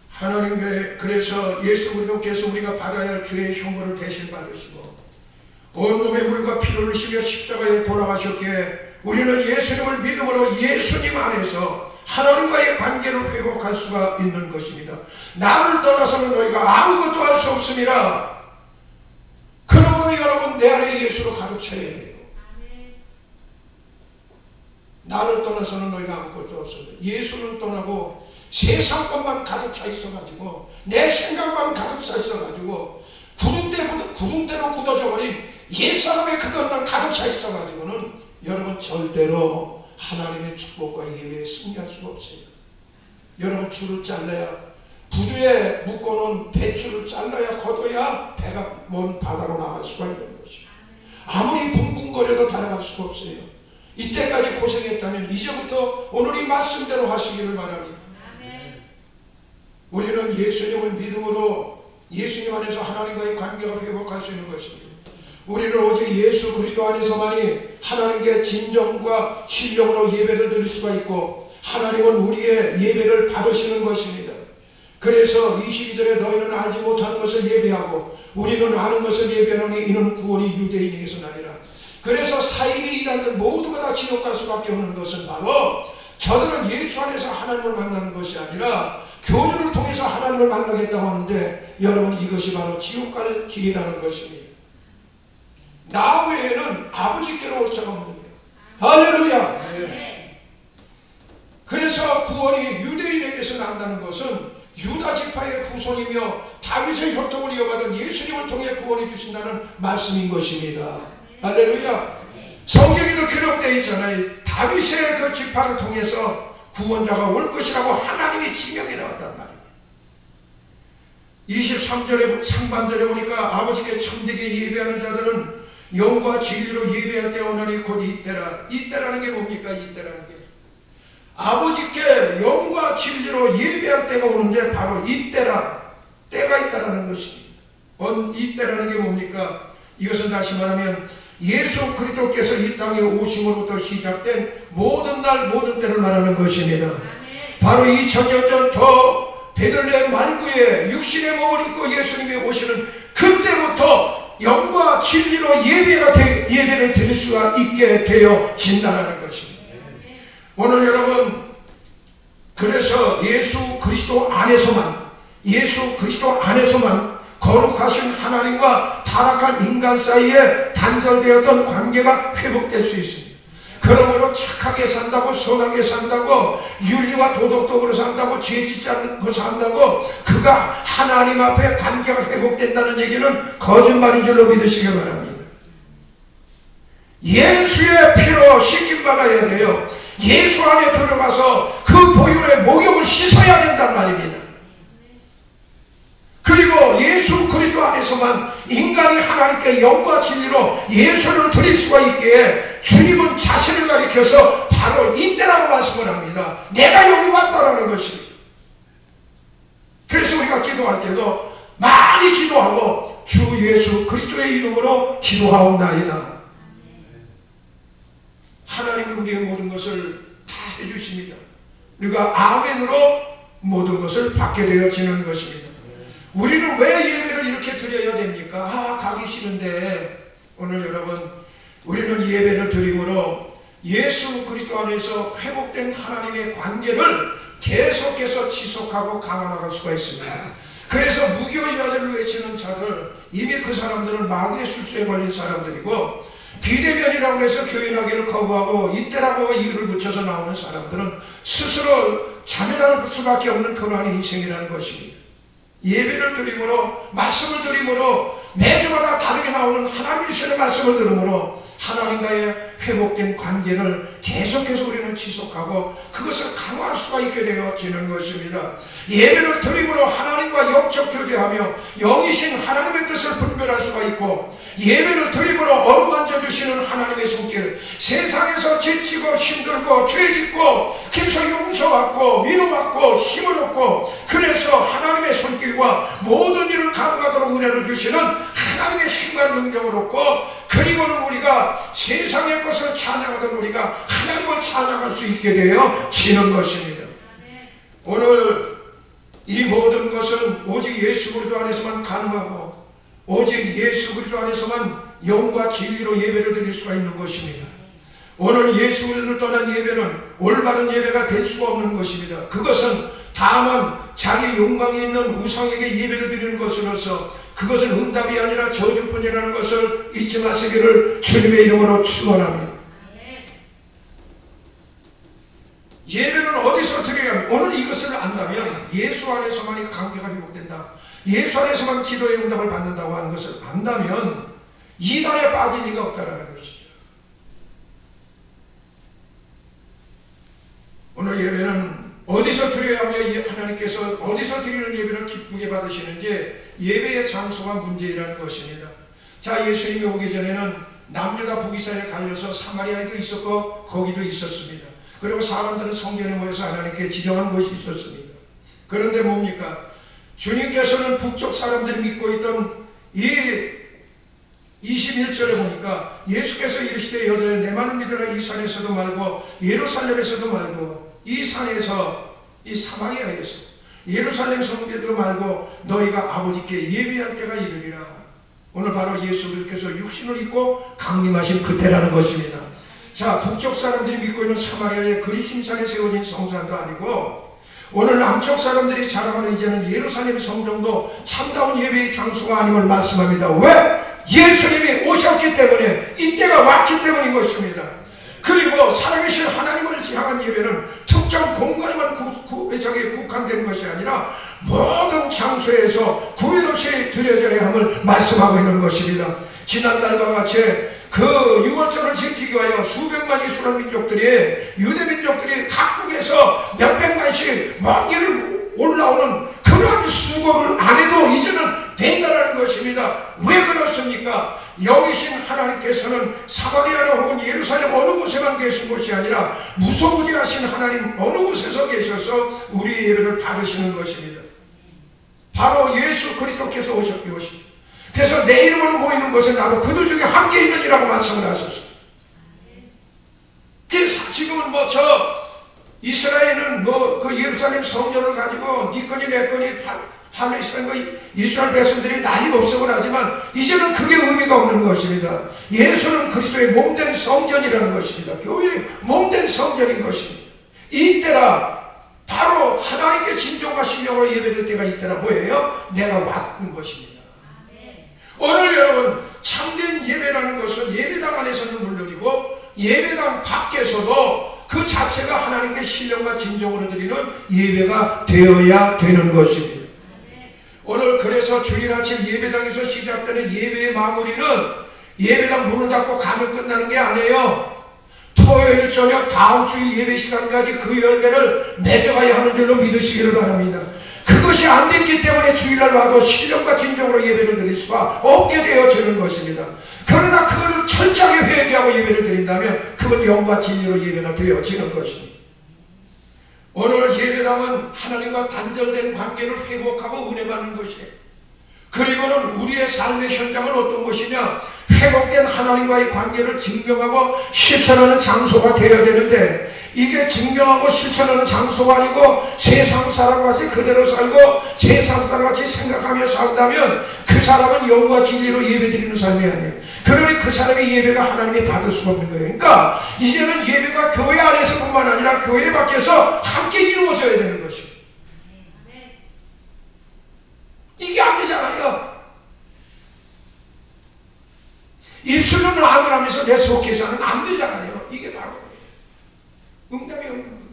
하나님께 그래서 예수 그리스도께서 우리가 받아야 할 죄의 형벌을 대신 받으시고 온몸의 물과 피를 흘리시며 십자가에 돌아가셨기에 우리는 예수님을 믿음으로 예수님 안에서 하나님과의 관계를 회복할 수가 있는 것입니다. 나를 떠나서는 너희가 아무것도 할 수 없습니다. 그러므로 여러분 내 안에 예수로 가득 차야 돼요. 나를 떠나서는 너희가 아무것도 없습니다. 예수는 떠나고 세상 것만 가득 차 있어가지고 내 생각만 가득 차 있어가지고 구름대로 굳어져 버린 옛사람의 그것만 가득 차 있어가지고는 여러분 절대로 하나님의 축복과 예배에 승리할 수가 없어요. 여러분 줄을 잘라야 부두에 묶어놓은 배추를 잘라야 걷어야 배가 먼 바다로 나갈 수가 있는 것이죠. 아무리 붕붕거려도 달아갈 수가 없어요. 이때까지 고생했다면 이제부터 오늘 이 말씀대로 하시기를 바랍니다. 우리는 예수님을 믿음으로 예수님 안에서 하나님과의 관계가 회복할 수 있는 것입니다. 우리는 오직 예수 그리스도 안에서만이 하나님께 진정과 신령으로 예배를 드릴 수가 있고 하나님은 우리의 예배를 받으시는 것입니다. 그래서 22절에 너희는 알지 못하는 것을 예배하고 우리는 아는 것을 예배하노니 이는 구원이 유대인에게서 나니라. 그래서 사인이 이단들 모두가 다 지옥 갈 수밖에 없는 것은 바로 저들은 예수 안에서 하나님을 만나는 것이 아니라 교주를 통해서 하나님을 만나겠다고 하는데 여러분 이것이 바로 지옥 갈 길이라는 것입니다. 나 외에는 아버지께로 올 자가 없는 거예요. 할렐루야. 그래서 구원이 유대인에게서 난다는 것은 유다 지파의 후손이며 다윗의 혈통을 이어받은 예수님을 통해 구원해 주신다는 말씀인 것입니다. 할렐루야. 성경에도 기록되어 있잖아요. 다윗의 그 지파를 통해서 구원자가 올 것이라고 하나님이 지명해 나왔단 말입니다. 23절에 상반절에 보니까 아버지께 참되게 예배하는 자들은 영과 진리로 예배할 때 오나니 곧 이때라. 이때라는 게 뭡니까? 이때라는 게 아버지께 영과 진리로 예배할 때가 오는데 바로 이때라. 때가 있다라는 것입니다. 이때라는 게 뭡니까? 이것은 다시 말하면 예수 그리스도께서 이 땅에 오심으로부터 시작된 모든 날 모든 때를 말하는 것입니다. 바로 2000년 전 더 베들레헴 말구에 육신의 몸을 입고 예수님이 오시는 그때부터 영과 진리로 예배를 드릴 수가 있게 되어진다는 것입니다. 오늘 여러분, 그래서 예수 그리스도 안에서만 거룩하신 하나님과 타락한 인간 사이에 단절되었던 관계가 회복될 수 있습니다. 그러므로 착하게 산다고, 선하게 산다고, 윤리와 도덕적으로 산다고, 죄 짓지 않고 산다고 그가 하나님 앞에 관계가 회복된다는 얘기는 거짓말인 줄로 믿으시기 바랍니다. 예수의 피로 씻김 받아야 돼요. 예수 안에 들어가서 그 보혈의 목욕을 씻어야 된단 말입니다. 그리고 예수 그리스도 안에서만 인간이 하나님께 영과 진리로 예수를 드릴 수가 있기에 주님은 자신을 가리켜서 바로 이때라고 말씀을 합니다. 내가 여기 왔다라는 것입니다. 그래서 우리가 기도할 때도 많이 기도하고 주 예수 그리스도의 이름으로 기도하옵나이다. 하나님은 우리의 모든 것을 다 해주십니다. 우리가 아멘으로 모든 것을 받게 되어지는 것입니다. 우리는 왜 예배를 이렇게 드려야 됩니까? 가기 싫은데. 오늘 여러분, 우리는 예배를 드림으로 예수 그리스도 안에서 회복된 하나님의 관계를 계속해서 지속하고 강화할 수가 있습니다. 그래서 무교자들을 외치는 자들, 이미 그 사람들은 마귀의 술수에 걸린 사람들이고, 비대면이라고 해서 교회 나기를 거부하고 이때라고 이유를 붙여서 나오는 사람들은 스스로 자멸할 수밖에 없는 그러한 인생이라는 것입니다. 예배를 드림으로, 말씀을 드림으로, 매주마다 다르게 나오는 하나님의 주시는 말씀을 들음으로 하나님과의 회복된 관계를 계속해서 우리는 지속하고 그것을 강화할 수가 있게 되어지는 것입니다. 예배를 드림으로 하나님과 영적 교제하며 영이신 하나님의 뜻을 분별할 수가 있고, 예배를 드림으로 어루만져 주시는 하나님의 손길, 세상에서 지치고 힘들고 죄짓고 그래서 용서받고 위로받고 힘을 얻고 그래서 하나님의 손길과 모든 일을 감당하도록 은혜를 주시는 하나님의 힘과 능력을 얻고, 그리고는 우리가 세상의 것을 찬양하던 우리가 하나님을 찬양할 수 있게 되어지는 것입니다. 오늘 이 모든 것은 오직 예수 그리스도 안에서만 가능하고 오직 예수 그리스도 안에서만 영과 진리로 예배를 드릴 수가 있는 것입니다. 오늘 예수 그리스도를 떠난 예배는 올바른 예배가 될 수가 없는 것입니다. 그것은 다만 자기 영광이 있는 우상에게 예배를 드리는 것으로서 그것은 응답이 아니라 저주뿐이라는 것을 잊지 마시기를 주님의 이름으로 축원합니다. 예배는 어디서 드려야 합니까? 오늘 이것을 안다면 예수 안에서만이 관계가 회복된다, 예수 안에서만 기도의 응답을 받는다고 하는 것을 안다면 이단에 빠질 리가 없다는 것이죠. 오늘 예배는 어디서 드려야 하며 하나님께서 어디서 드리는 예배를 기쁘게 받으시는지 예배의 장소가 문제라는 것입니다. 자, 예수님이 오기 전에는 남유다 북이스라엘에 갈려서 사마리아에도 있었고 거기도 있었습니다. 그리고 사람들은 성전에 모여서 하나님께 지정한 곳이 있었습니다. 그런데 뭡니까? 주님께서는 북쪽 사람들이 믿고 있던 이 21절에 보니까 예수께서 이르시되 여자여 내 말을 믿으라. 이 산에서도 말고 예루살렘에서도 말고 이 산에서, 이 사마리아에서, 예루살렘 성전도 말고 너희가 아버지께 예배할 때가 이르리라. 오늘 바로 예수 그리스도께서 육신을 입고 강림하신 그때라는 것입니다. 자, 북쪽 사람들이 믿고 있는 사마리아의 그리심산에 세워진 성산도 아니고 오늘 남쪽 사람들이 자랑하는 이제는 예루살렘 성전도 참다운 예배의 장소가 아님을 말씀합니다. 왜? 예수님이 오셨기 때문에, 이때가 왔기 때문인 것입니다. 그리고 살아계신 하나님을 향한 예배는 특정 공간에만 국한된 것이 아니라 모든 장소에서 구별 없이 드려져야 함을 말씀하고 있는 것입니다. 지난달과 같이 그 유월절을 지키기 위하여 수백만 이스라엘 민족들이, 유대 민족들이 각국에서 몇백만씩 먼 길을 올라오는 그러한 수고를 안 해도 이제는 된다는 것입니다. 왜 그렇습니까? 여기신 하나님께서는 사마리아나 혹은 예루살렘 어느 곳에만 계신 것이 아니라 무소부지하신 하나님 어느 곳에서 계셔서 우리 예배를 받으시는 것입니다. 바로 예수 그리스도께서 오셨기 것입니다. 그래서 내 이름으로 모이는 것은 나도 그들 중에 함께 있느니라고 말씀을 하셨어요. 그래서 지금은 이스라엘은 그 예루살렘 성전을 가지고 네 거니 내 거니 이스라엘 백성들이 난리법석을 하지만 이제는 그게 의미가 없는 것입니다. 예수는 그리스도의 몸된 성전이라는 것입니다. 교회의 몸된 성전인 것입니다. 이때라 바로 하나님께 진정과 신령으로 예배될 때가 이때라 뭐예요? 내가 왔는 것입니다. 오늘 여러분 참된 예배라는 것은 예배당 안에서는 물론이고 예배당 밖에서도 그 자체가 하나님께 신령과 진정으로 드리는 예배가 되어야 되는 것입니다. 오늘 그래서 주일 아침 예배당에서 시작되는 예배의 마무리는 예배당 문을 닫고 가면 끝나는 게 아니에요. 토요일 저녁 다음 주일 예배 시간까지 그 열매를 맺어가야 하는 줄로 믿으시기를 바랍니다. 그것이 안 됐기 때문에 주일날 와도 신령과 진정으로 예배를 드릴 수가 없게 되어지는 것입니다. 그러나 그걸 철저하게 회개하고 예배를 드린다면 그건 영과 진리로 예배가 되어지는 것입니다. 오늘 예배당은 하나님과 단절된 관계를 회복하고 은혜 받는 것이에요. 그리고는 우리의 삶의 현장은 어떤 것이냐? 회복된 하나님과의 관계를 증명하고 실천하는 장소가 되어야 되는데 이게 증명하고 실천하는 장소가 아니고 세상 사람같이 그대로 살고 세상 사람같이 생각하며 산다면 그 사람은 영과 진리로 예배드리는 삶이 아니에요. 그러니 그 사람의 예배가 하나님이 받을 수가 없는 거예요. 그러니까 이제는 예배가 교회 안에서뿐만 아니라 교회 밖에서 함께 이루어져야 되는 것입니다. 이게 안 되잖아요. 입술로는 아멘 하면서 내 속에서는 안 되잖아요. 이게 바로 응답이 없는 거예요.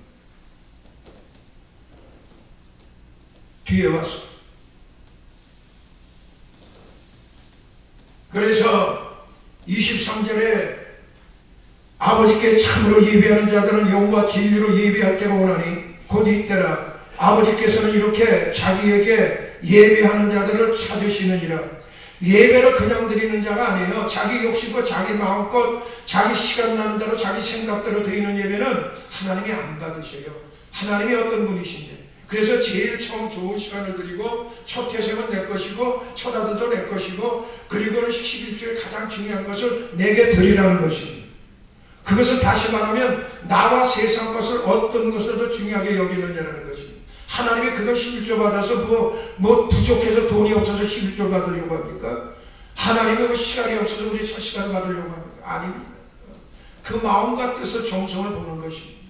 뒤에 와서 그래서 23절에 아버지께 참으로 예배하는 자들은 영과 진리로 예배할 때가 오나니 곧 이때라 아버지께서는 이렇게 자기에게 예배하는 자들을 찾으시느니라. 예배를 그냥 드리는 자가 아니에요. 자기 욕심껏 자기 마음껏 자기 시간 나는 대로 자기 생각대로 드리는 예배는 하나님이 안 받으셔요. 하나님이 어떤 분이신데 그래서 제일 처음 좋은 시간을 드리고 첫 회생은 내 것이고 첫 아들도 내 것이고 그리고는 11주에 가장 중요한 것을 내게 드리라는 것입니다. 그것을 다시 말하면 나와 세상 것을 어떤 것을 더 중요하게 여기느냐는 것입니다. 하나님이 그걸 11조 받아서 뭐 부족해서 돈이 없어서 11조를 받으려고 합니까? 하나님이 그 시간이 없어서 우리 첫 시간을 받으려고 합니까? 아닙니다. 그 마음과 뜻을 정성을 보는 것입니다.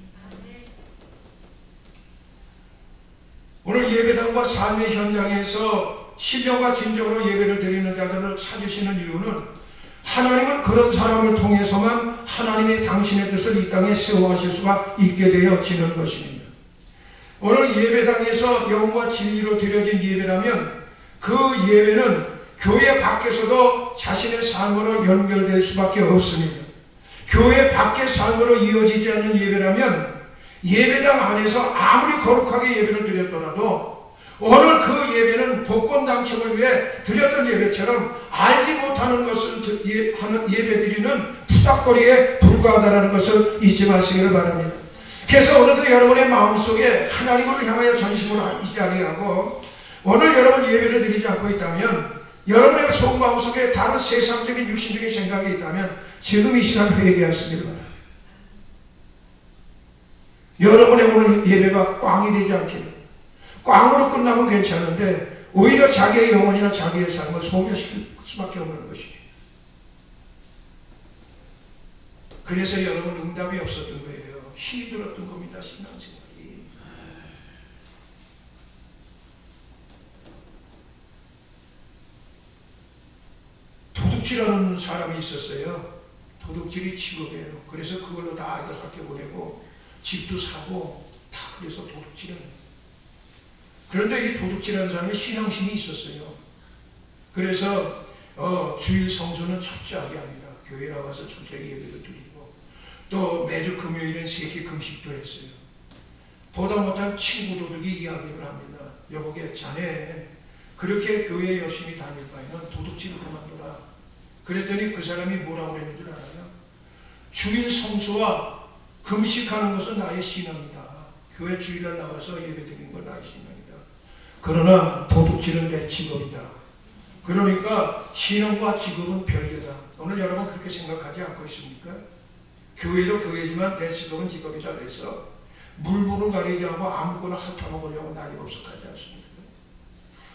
오늘 예배당과 삶의 현장에서 신령과 진정으로 예배를 드리는 자들을 찾으시는 이유는 하나님은 그런 사람을 통해서만 하나님의 당신의 뜻을 이 땅에 세워가실 수가 있게 되어지는 것입니다. 오늘 예배당에서 영과 진리로 드려진 예배라면 그 예배는 교회 밖에서도 자신의 삶으로 연결될 수밖에 없습니다. 교회 밖의 삶으로 이어지지 않는 예배라면 예배당 안에서 아무리 거룩하게 예배를 드렸더라도 오늘 그 예배는 복권 당첨을 위해 드렸던 예배처럼 알지 못하는 것을 예배드리는 푸닥거리에 불과하다는 것을 잊지 마시기를 바랍니다. 그래서 오늘도 여러분의 마음속에 하나님을 향하여 전심을 하지 아니하고 오늘 여러분 예배를 드리지 않고 있다면 여러분의 속마음속에 다른 세상적인 육신적인 생각이 있다면 지금 이 시간 회개하시기를 바랍니다. 여러분의 오늘 예배가 꽝이 되지 않기를. 꽝으로 끝나면 괜찮은데 오히려 자기의 영혼이나 자기의 삶을 소멸시킬 수밖에 없는 것입니다. 그래서 여러분 응답이 없었던 거예요. 힘이 들었던 겁니다. 신앙생활이. 도둑질하는 사람이 있었어요. 도둑질이 직업이에요. 그래서 그걸로 다 아이들 학교 보내고 집도 사고 다 그래서 도둑질은. 그런데 이 도둑질하는 사람이 신앙심이 있었어요. 그래서 주일 성수는 철저하게 합니다. 교회 나와서 철저하게 예배를 드리고 또 매주 금요일엔 세끼 금식도 했어요. 보다 못한 친구 도둑이 이야기를 합니다. 여보게 자네 그렇게 교회에 열심히 다닐 바에는 도둑질을 그만둬라. 그랬더니 그 사람이 뭐라고 그랬는 줄 알아요? 주일 성수와 금식하는 것은 나의 신앙이다. 교회 주일날 나와서 예배 드리는 건 나의 신앙이다. 그러나 도둑질은 내 직업이다. 그러니까 신앙과 직업은 별개다. 오늘 여러분 그렇게 생각하지 않고 있습니까? 교회도 교회지만 내 직업은 직업이다. 그래서 물불을 가리지 않고 아무거나 핥아먹으려고 난리 법석하지 않습니까?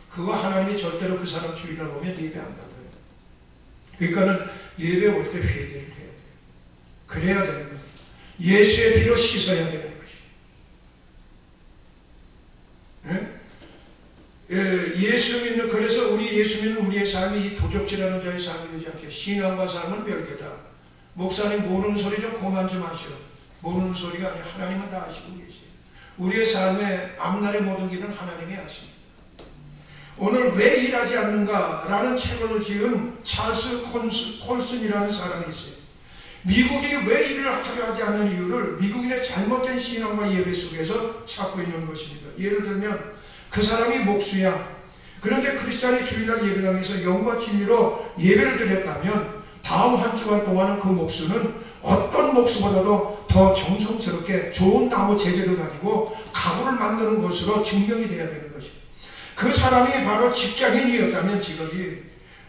그거 하나님이 절대로 그 사람 주일날 오면 예배 안 받아요. 그러니까는 예배 올 때 회개를 해야 돼요. 그래야 되는 거예요. 예수의 피로 씻어야 되는 것이에요. 네? 예수 믿는, 그래서 우리 예수 믿는 우리의 삶이 이 도적질하는 자의 삶이 되지 않게 신앙과 삶은 별개다. 목사님 모르는 소리 좀 그만 좀 하시오. 모르는 소리가 아니라 하나님은 다 아시고 계세요. 우리의 삶의 앞날의 모든 길은 하나님이 아십니다. 오늘 왜 일하지 않는가 라는 책을 지은 찰스 콜슨이라는 사람이 있어요. 미국인이 왜 일을 하려 하지 않는 이유를 미국인의 잘못된 신앙과 예배 속에서 찾고 있는 것입니다. 예를 들면 그 사람이 목수야. 그런데 크리스찬이 주일날 예배당에서 영과 진리로 예배를 드렸다면 다음 한 주간 동안은 그 목수는 어떤 목수보다도 더 정성스럽게 좋은 나무 재질을 가지고 가구를 만드는 것으로 증명이 돼야 되는 것입니다. 그 사람이 바로 직장인이었다면 직업이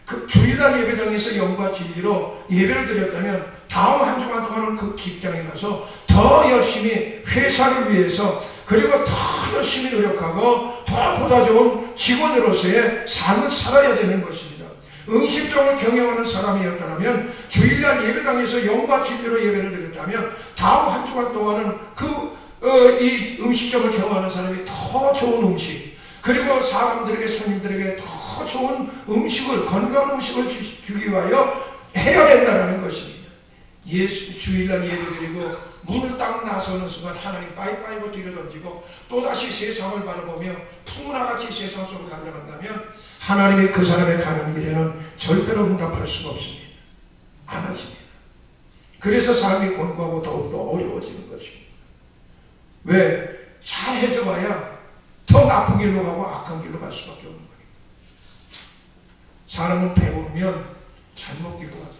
그 주일날 예배당에서 영과 진리로 예배를 드렸다면 다음 한 주간 동안은 그 직장에 가서 더 열심히 회사를 위해서 그리고 더 열심히 노력하고 더 보다 좋은 직원으로서의 삶을 살아야 되는 것입니다. 음식점을 경영하는 사람이었다면 주일날 예배당에서 영과 진리로 예배를 드렸다면 다음 한 주간 동안은 이 음식점을 경영하는 사람이 더 좋은 음식 그리고 사람들에게 손님들에게 더 좋은 음식을 건강한 음식을 주기 위하여 해야 된다는 것입니다. 예수 주일날 예배드리고 문을 딱 나서는 순간 하나님 빠이빠이고 뒤로 또다시 세상을 바라보며 풍문화같이 세상 속으로 달려간다면 하나님이 그 사람의 가는 길에는 절대로 응답할 수가 없습니다. 안 하십니다. 그래서 삶이 곤고하고 더욱더 어려워지는 것입니다. 왜? 잘해져 봐야 더 나쁜 길로 가고 악한 길로 갈 수밖에 없는 거예요. 사람은 배우면 잘못 길로 갑니다.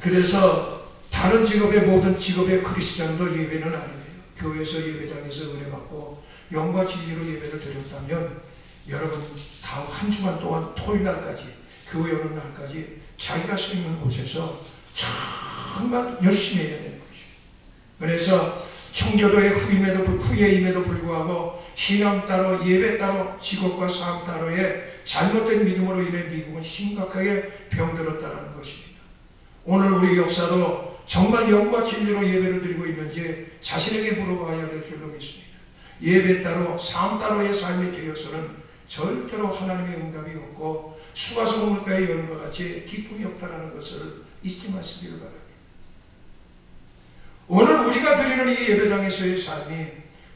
그래서 다른 직업의 모든 직업의 크리스찬도 예배는 아니에요. 교회에서 예배당에서 은혜 받고 영과 진리로 예배를 드렸다면 여러분 다음 한 주간 동안 토요일 날까지 교회 오는 날까지 자기가 서 있는 곳에서 정말 열심히 해야 되는 것이에요. 그래서 청교도의 후임에도 불구하고 신앙 따로 예배 따로 직업과 삶 따로의 잘못된 믿음으로 인해 미국은 심각하게 병들었다는 것입니다. 오늘 우리 역사도 정말 영과 진리로 예배를 드리고 있는지 자신에게 물어봐야 될 줄로 믿습니다. 예배 따로 삶 따로의 삶이 되어서는 절대로 하나님의 응답이 없고 수가성 물가에 여는 것 같이 기쁨이 없다는 것을 잊지 마시기를 바랍니다. 오늘 우리가 드리는 이 예배당에서의 삶이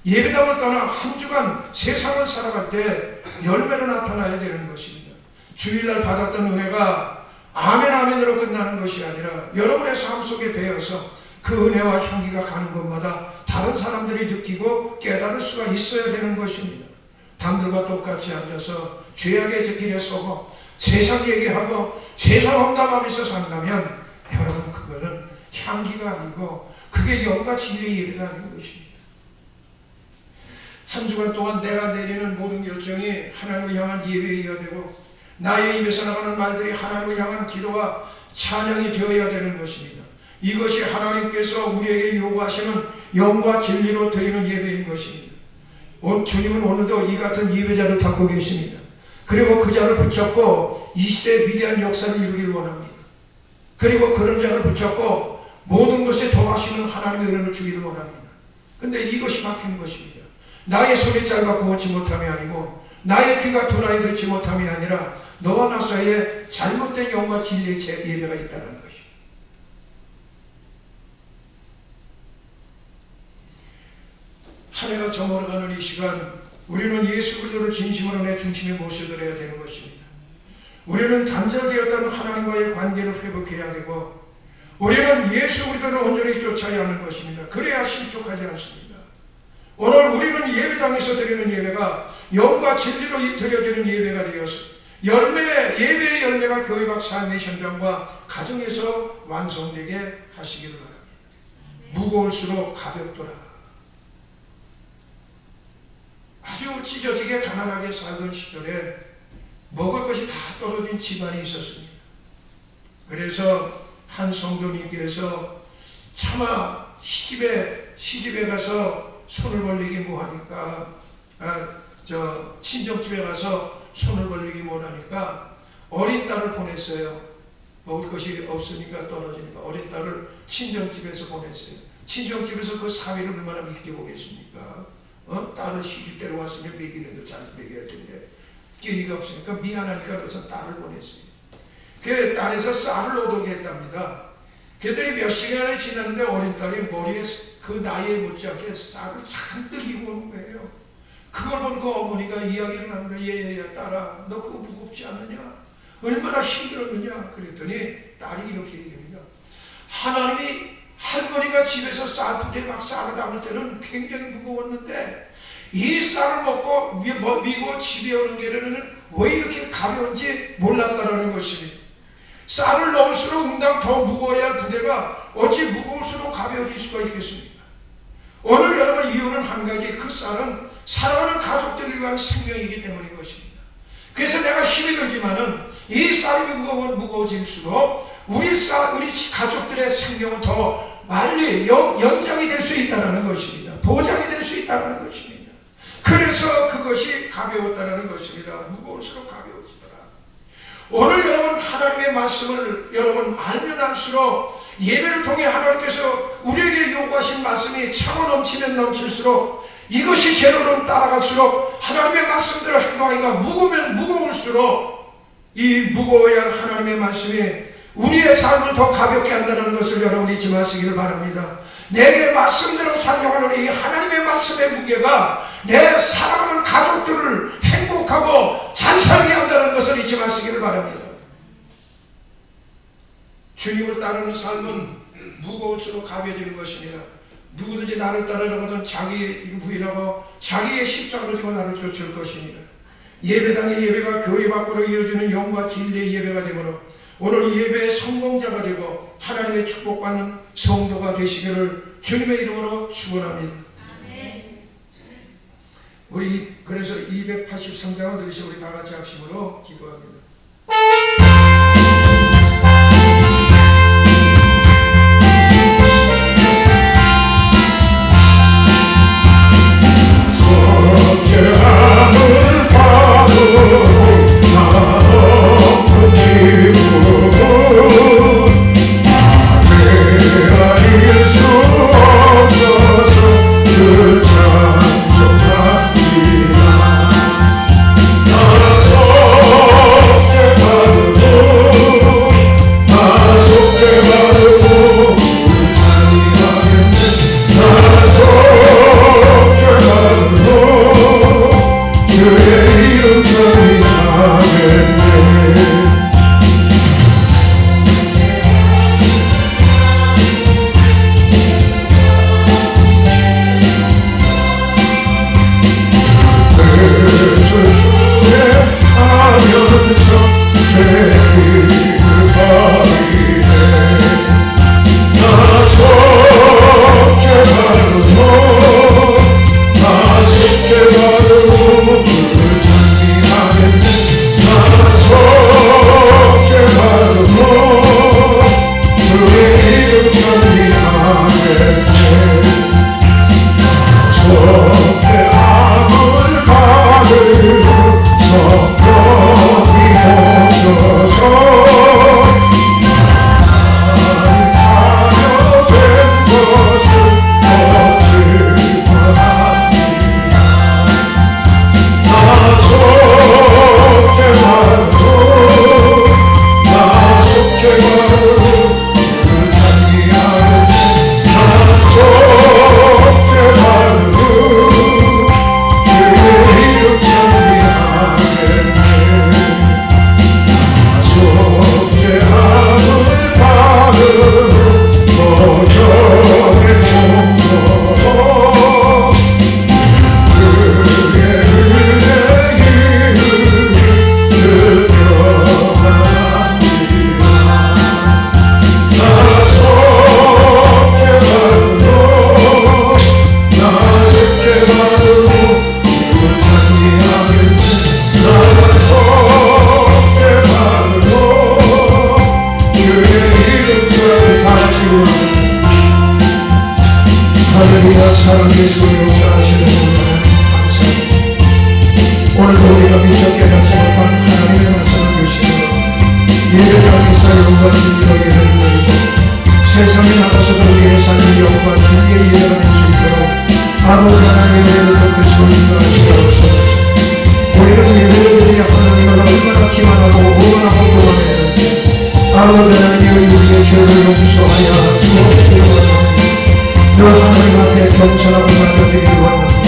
예배당을 떠나 한 주간 세상을 살아갈 때 열매로 나타나야 되는 것입니다. 주일날 받았던 은혜가 아멘 아멘으로 끝나는 것이 아니라 여러분의 삶 속에 배어서 그 은혜와 향기가 가는 곳마다 다른 사람들이 느끼고 깨달을 수가 있어야 되는 것입니다. 남들과 똑같이 앉아서 죄악의 길에 서고 세상 얘기하고 세상 험담하면서 산다면 여러분 그거는 향기가 아니고 그게 영과 진리의 예배가 아닌 것입니다. 한 주간 동안 내가 내리는 모든 결정이 하나님을 향한 예배여야 되고 나의 입에서 나가는 말들이 하나님을 향한 기도와 찬양이 되어야 되는 것입니다. 이것이 하나님께서 우리에게 요구하시는 영과 진리로 드리는 예배인 것입니다. 주님은 오늘도 이 같은 예배자를 담고 계십니다. 그리고 그 자를 붙잡고 이 시대의 위대한 역사를 이루기를 원합니다. 그리고 그런 자를 붙잡고 모든 것에 더하시는 하나님의 은혜를 주기를 원합니다. 근데 이것이 막힌 것입니다. 나의 손이 짧았고 얻지 못함이 아니고 나의 귀가 두 나에 듣지 못함이 아니라 너와 나 사이에 잘못된 영과 진리의 예배가 있다는 것이. 한 해가 저물어가는 이 시간, 우리는 예수 그리스도를 진심으로 내 중심에 모셔드려야 되는 것입니다. 우리는 단절되었던 하나님과의 관계를 회복해야 되고, 우리는 예수 그리스도를 온전히 쫓아야 하는 것입니다. 그래야 실족하지 않습니다. 오늘 우리는 예배당에서 드리는 예배가 영과 진리로 드려지는 예배가 되어서 예배의 열매가 교회 박 삶의 현장과 가정에서 완성되게 하시기를 바랍니다. 무거울수록 가볍더라. 아주 찢어지게 가난하게 살던 시절에 먹을 것이 다 떨어진 집안이 있었습니다. 그래서 한 성도님께서 차마 시집에 가서 손을 벌리기 뭐하니까, 친정집에 가서 손을 벌리기 뭐하니까 어린 딸을 보냈어요. 먹을 것이 없으니까 떨어지니까 어린 딸을 친정집에서 보냈어요. 친정집에서 그 사위를 얼마나 믿게 보겠습니까? 딸을 시집 데려왔으면 먹이는 거 잘 먹여야 텐데 끼니가 없으니까 미안하니까 그래서 딸을 보냈어요. 그 딸에서 쌀을 얻어오게 했답니다. 그들이 몇 시간이 지났는데 어린 딸이 머리에 그 나이에 못지않게 쌀을 잔뜩 입고 오는 거예요. 그걸 본 그 어머니가 이야기를 합니다. 얘야 딸아, 너 그거 무겁지 않느냐? 얼마나 힘들었느냐? 그랬더니 딸이 이렇게 얘기합니다. 하나님이 할머니가 집에서 쌀풀에 막 쌀을 담을 때는 굉장히 무거웠는데 이 쌀을 먹고 미고 집에 오는 게는 왜 이렇게 가벼운지 몰랐다라는 것입니다. 쌀을 넣을수록 응당 더 무거워야 할 부대가 어찌 무거울수록 가벼워질 수가 있겠습니까? 오늘 여러분 이유는 한 가지, 그 쌀은 사랑하는 가족들을 위한 생명이기 때문인 것입니다. 그래서 내가 힘이 들지만은 이 쌀이 무거워질수록 우리 가족들의 생명은 더 빨리 연장이 될 수 있다는 것입니다. 보장이 될 수 있다는 것입니다. 그래서 그것이 가벼웠다는 것입니다. 무거울수록 가벼워지더라. 오늘 여러분 하나님의 말씀을 여러분 알면 알수록, 예배를 통해 하나님께서 우리에게 요구하신 말씀이 차고 넘치면 넘칠수록, 이것이 제로로 따라갈수록 하나님의 말씀대로 행동하기가 무거우면 무거울수록 이 무거워야 할 하나님의 말씀이 우리의 삶을 더 가볍게 한다는 것을 여러분 잊지 마시기를 바랍니다. 내게 말씀대로 살려가는 이 하나님의 말씀의 무게가 내 사랑하는 가족들을 행복하고 잘 살게 한다는 것을 잊지 마시기를 바랍니다. 주님을 따르는 삶은 무거울수록 가벼워지는 것입니다. 누구든지 나를 따르려거든 자기 부인하고 자기의 십자가를 지고 나를 쫓을 것입니다. 예배당의 예배가 교회 밖으로 이어지는 영과 진리의 예배가 되므로 오늘 예배의 성공자가 되고 하나님의 축복받는 성도가 되시기를 주님의 이름으로 축원합니다. 우리 그래서 283장을 들으시고 우리 다 같이 합심으로 기도합니다. 성장을 바로 나도 기쁘고 헤아릴 수 없어서 그 찬송합니다. 나서 우리가 미처 깨닫지 못한 하나님의 말씀을 주시므로 예배가 미사의 영광 진리로 예배를 드리고 세상에 나가서도 우리의 삶의 영광 진리의 예배가 될 수 있도록 아버지 하나님의 예배를 듣고 인도하시옵소서. 우리는 예배를 드리려 하나님을 얼마나 기만하고 얼마나 호도하는지 아버지 하나님이 우리의 죄를 용서하여 주옵시기 원합니다. 너 하나님 앞에 겸손하고 나아가기를 원합니다.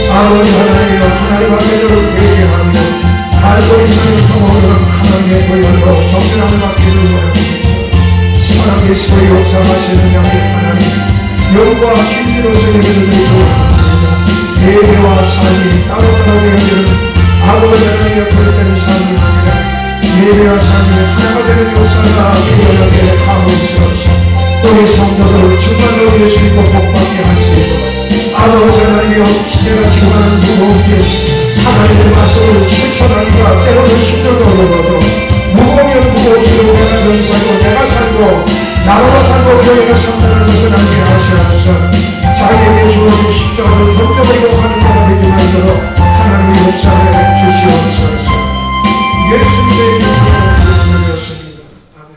아버지 하나님 앞에 너를 회개하며 갈보리산을 통하여 하나님의 보혈로 정결함을 받기를 원합니다. 살아계시고 역사하시는 양의 하나님 영과 진리로서 예배를 드리고 원합니다. 예배와 삶이 따로따로 되어지는 아버지 하나님의 버릇된 삶이 아니라 예배와 삶이 하나가 되는 역사가 기도하게 감언스럽소. 우리 성도들 정말로 예수 믿고 복받게 하시고 아버지 하나님이여 시대가 지나가는 무거운 길 하나님의 말씀을 실천하기가 때로는 힘들어도 무거우면 무거울수록 내가 전사고 내가 살고 나라가 살고 교회가 산다는 것을 알게 하시옵소서. 자기에게 주어진 십자가를 던져버리고 하는 자가 되지 말도록 하나님의 역사를 주시옵소서. 예수님의 이름으로 기도드렸습니다. 아멘.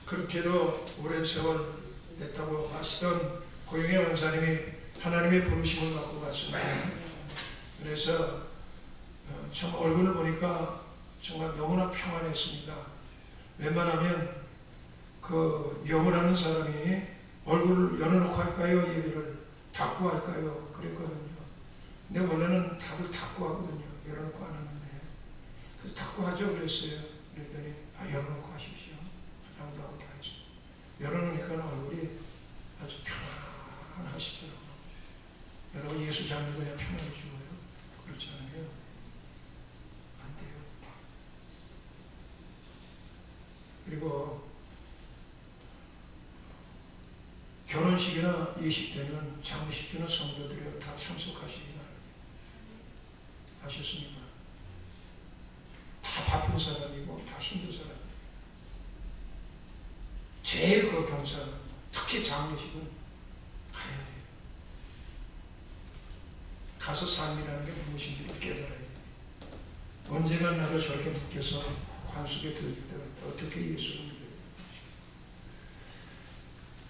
그렇게도 오랜 세월 됐다고 하시던 고영애 원사님이 하나님의 부르심을 받고 갔습니다. 그래서 참 얼굴을 보니까 정말 너무나 평안했습니다. 웬만하면 그 영을 하는 사람이 얼굴을 열어놓고 할까요? 예배를 닫고 할까요? 그랬거든요. 근데 원래는 다들 닫고 하거든요. 열어놓고 안 하는데 그래서 닫고 하죠 그랬어요. 그랬더니 열어놓고 하십시오. 사랑도 하고 다 했어요. 열어놓으니까 얼굴이 아주 평안하시더라고요. 여러분 예수 잘 믿어야 평안을 주어요? 그렇지 않으면 안 돼요. 그리고 결혼식이나 예식되는 장례식되는 성도들이 다 참석하시기 바랍니다. 아셨습니까? 다 바쁜 사람이고 다 힘든 사람이고 제일 그 경사 특히 장례식은 가야 돼요. 가서 삶이라는 게 무엇인지 깨달아야 돼요. 언제나 나도 저렇게 묶여서 관속에 들을 때 어떻게 예수를 믿어요?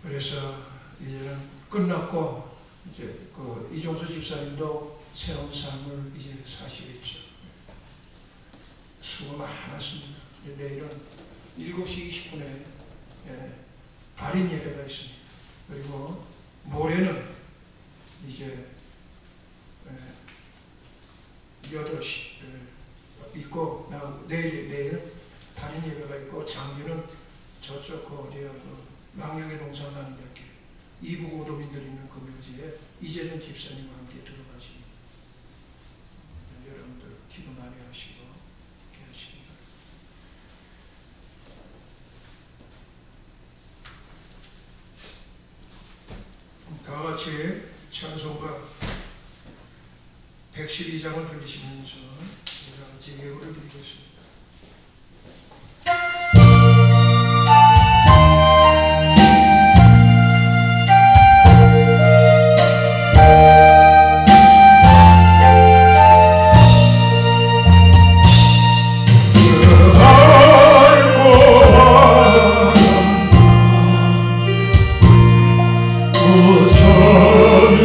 그래서 이제는 끝났고 이제 그 이종수 집사님도 새로운 삶을 이제 사시겠죠. 수고 많았습니다. 내일은 7시 20분에 발인 예배가 있습니다. 그리고 모레는 이제 8시 있고 내일 발인 예배가 있고 장기는 저쪽 그 어디야 그 망령의 동산 가는 데길 이북 오도민들 있는 그 묘지에 이재준 집사님과 함께 들어가십니다. 여러분들 기도 많이 하시고 이렇게 하시기 바랍니다. 다 같이 찬송가 112장을 들으시면서 우리 같이 예우를 드리겠습니다.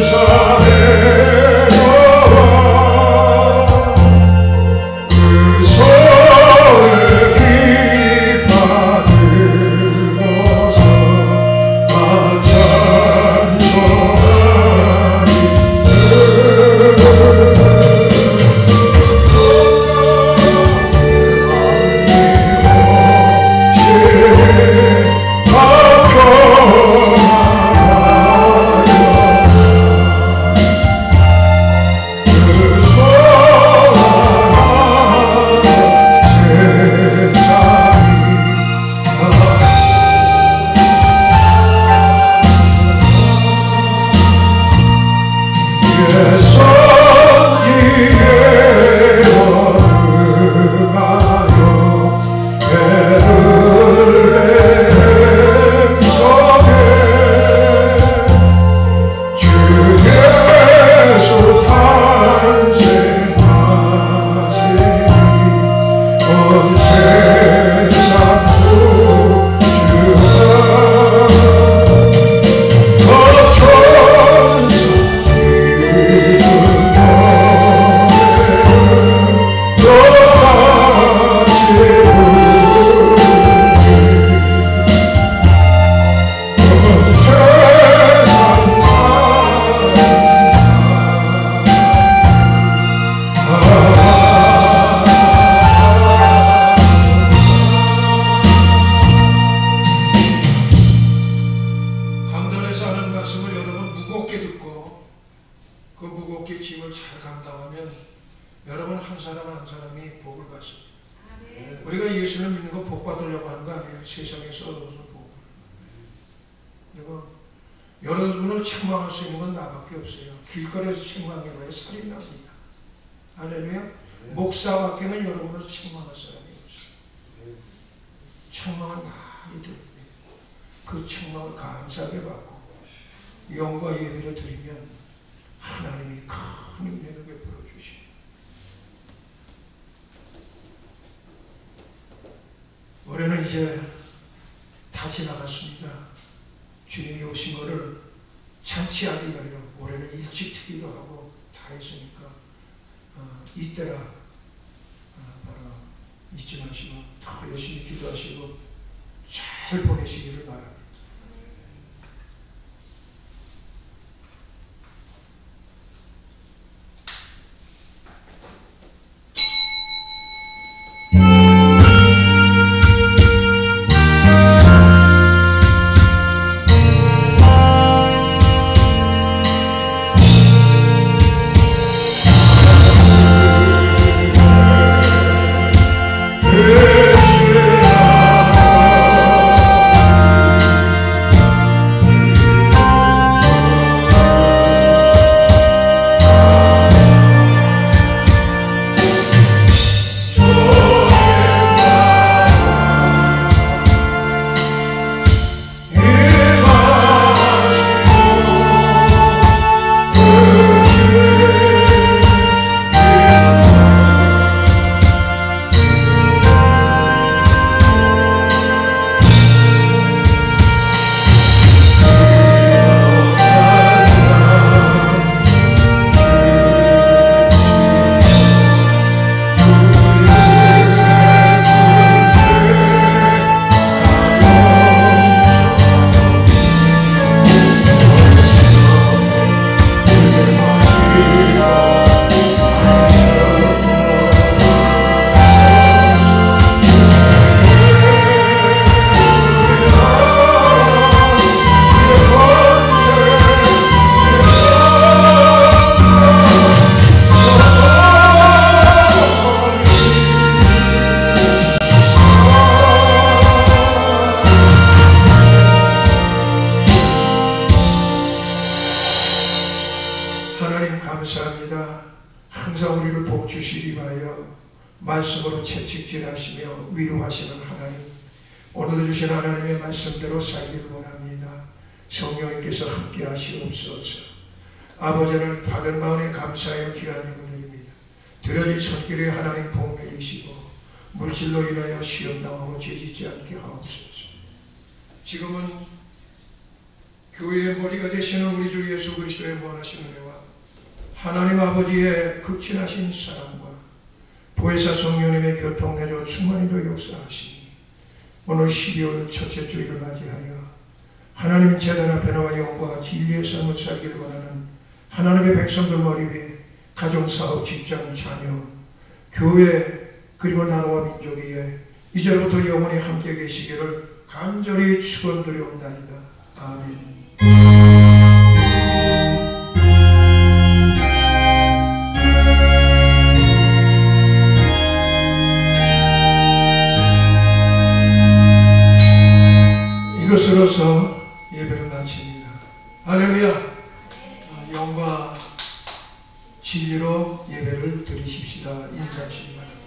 천사대로 그 잘 감당하면 여러분 한 사람 한 사람이 복을 받습니다. 우리가 예수를 믿는 거 복 받으려고 하는 거 아니에요. 세상에서 얻어서 복. 그리고 여러분을 책망할 수 있는 건 나밖에 없어요. 길거리에서 책망해봐야 살이 납니다. 할렐루야. 목사밖에는 여러분을 책망할 사람이 없어요. 책망을 많이 드립니다. 그 책망을 감사하게 받고 영과 예배를 드리면 하나님이 큰 은혜를 베풀어 주십니다. 올해는 이제 다 지나갔습니다. 주님이 오신 것을 잔치하기 위하여 올해는 일찍 트기도 하고 다 했으니까 이때라 바로 잊지 마시고 더 열심히 기도하시고 잘 보내시기를 바랍니다. 말씀으로 채찍질하시며 위로하시는 하나님, 오늘도 주신 하나님의 말씀대로 살기를 원합니다. 성령님께서 함께 하시옵소서. 아버지는 받은 마음에 감사하여 귀한 힘을 드립니다. 드려진 손길에 하나님 복 내리시고 물질로 인하여 시험당하고 죄짓지 않게 하옵소서. 지금은 교회의 머리가 되시는 우리 주 예수 그리스도의 무한하신 은혜와 하나님 아버지의 극진하신 사랑과 보혜사 성령님의 교통내조 충만히도 역사하시니 오늘 12월 첫째 주일을 맞이하여 하나님 제단 앞에 나와 영과 진리의 삶을 살기를 원하는 하나님의 백성들 머리 위에 가정, 사업, 직장, 자녀, 교회 그리고 나라와 민족 위에 이제부터 영원히 함께 계시기를 간절히 축원드려온다이다. 아멘. 이것으로서 예배를 마칩니다. 할렐루야. 영과 진리로 예배를 드리십시다. 인사하시기 바랍니다.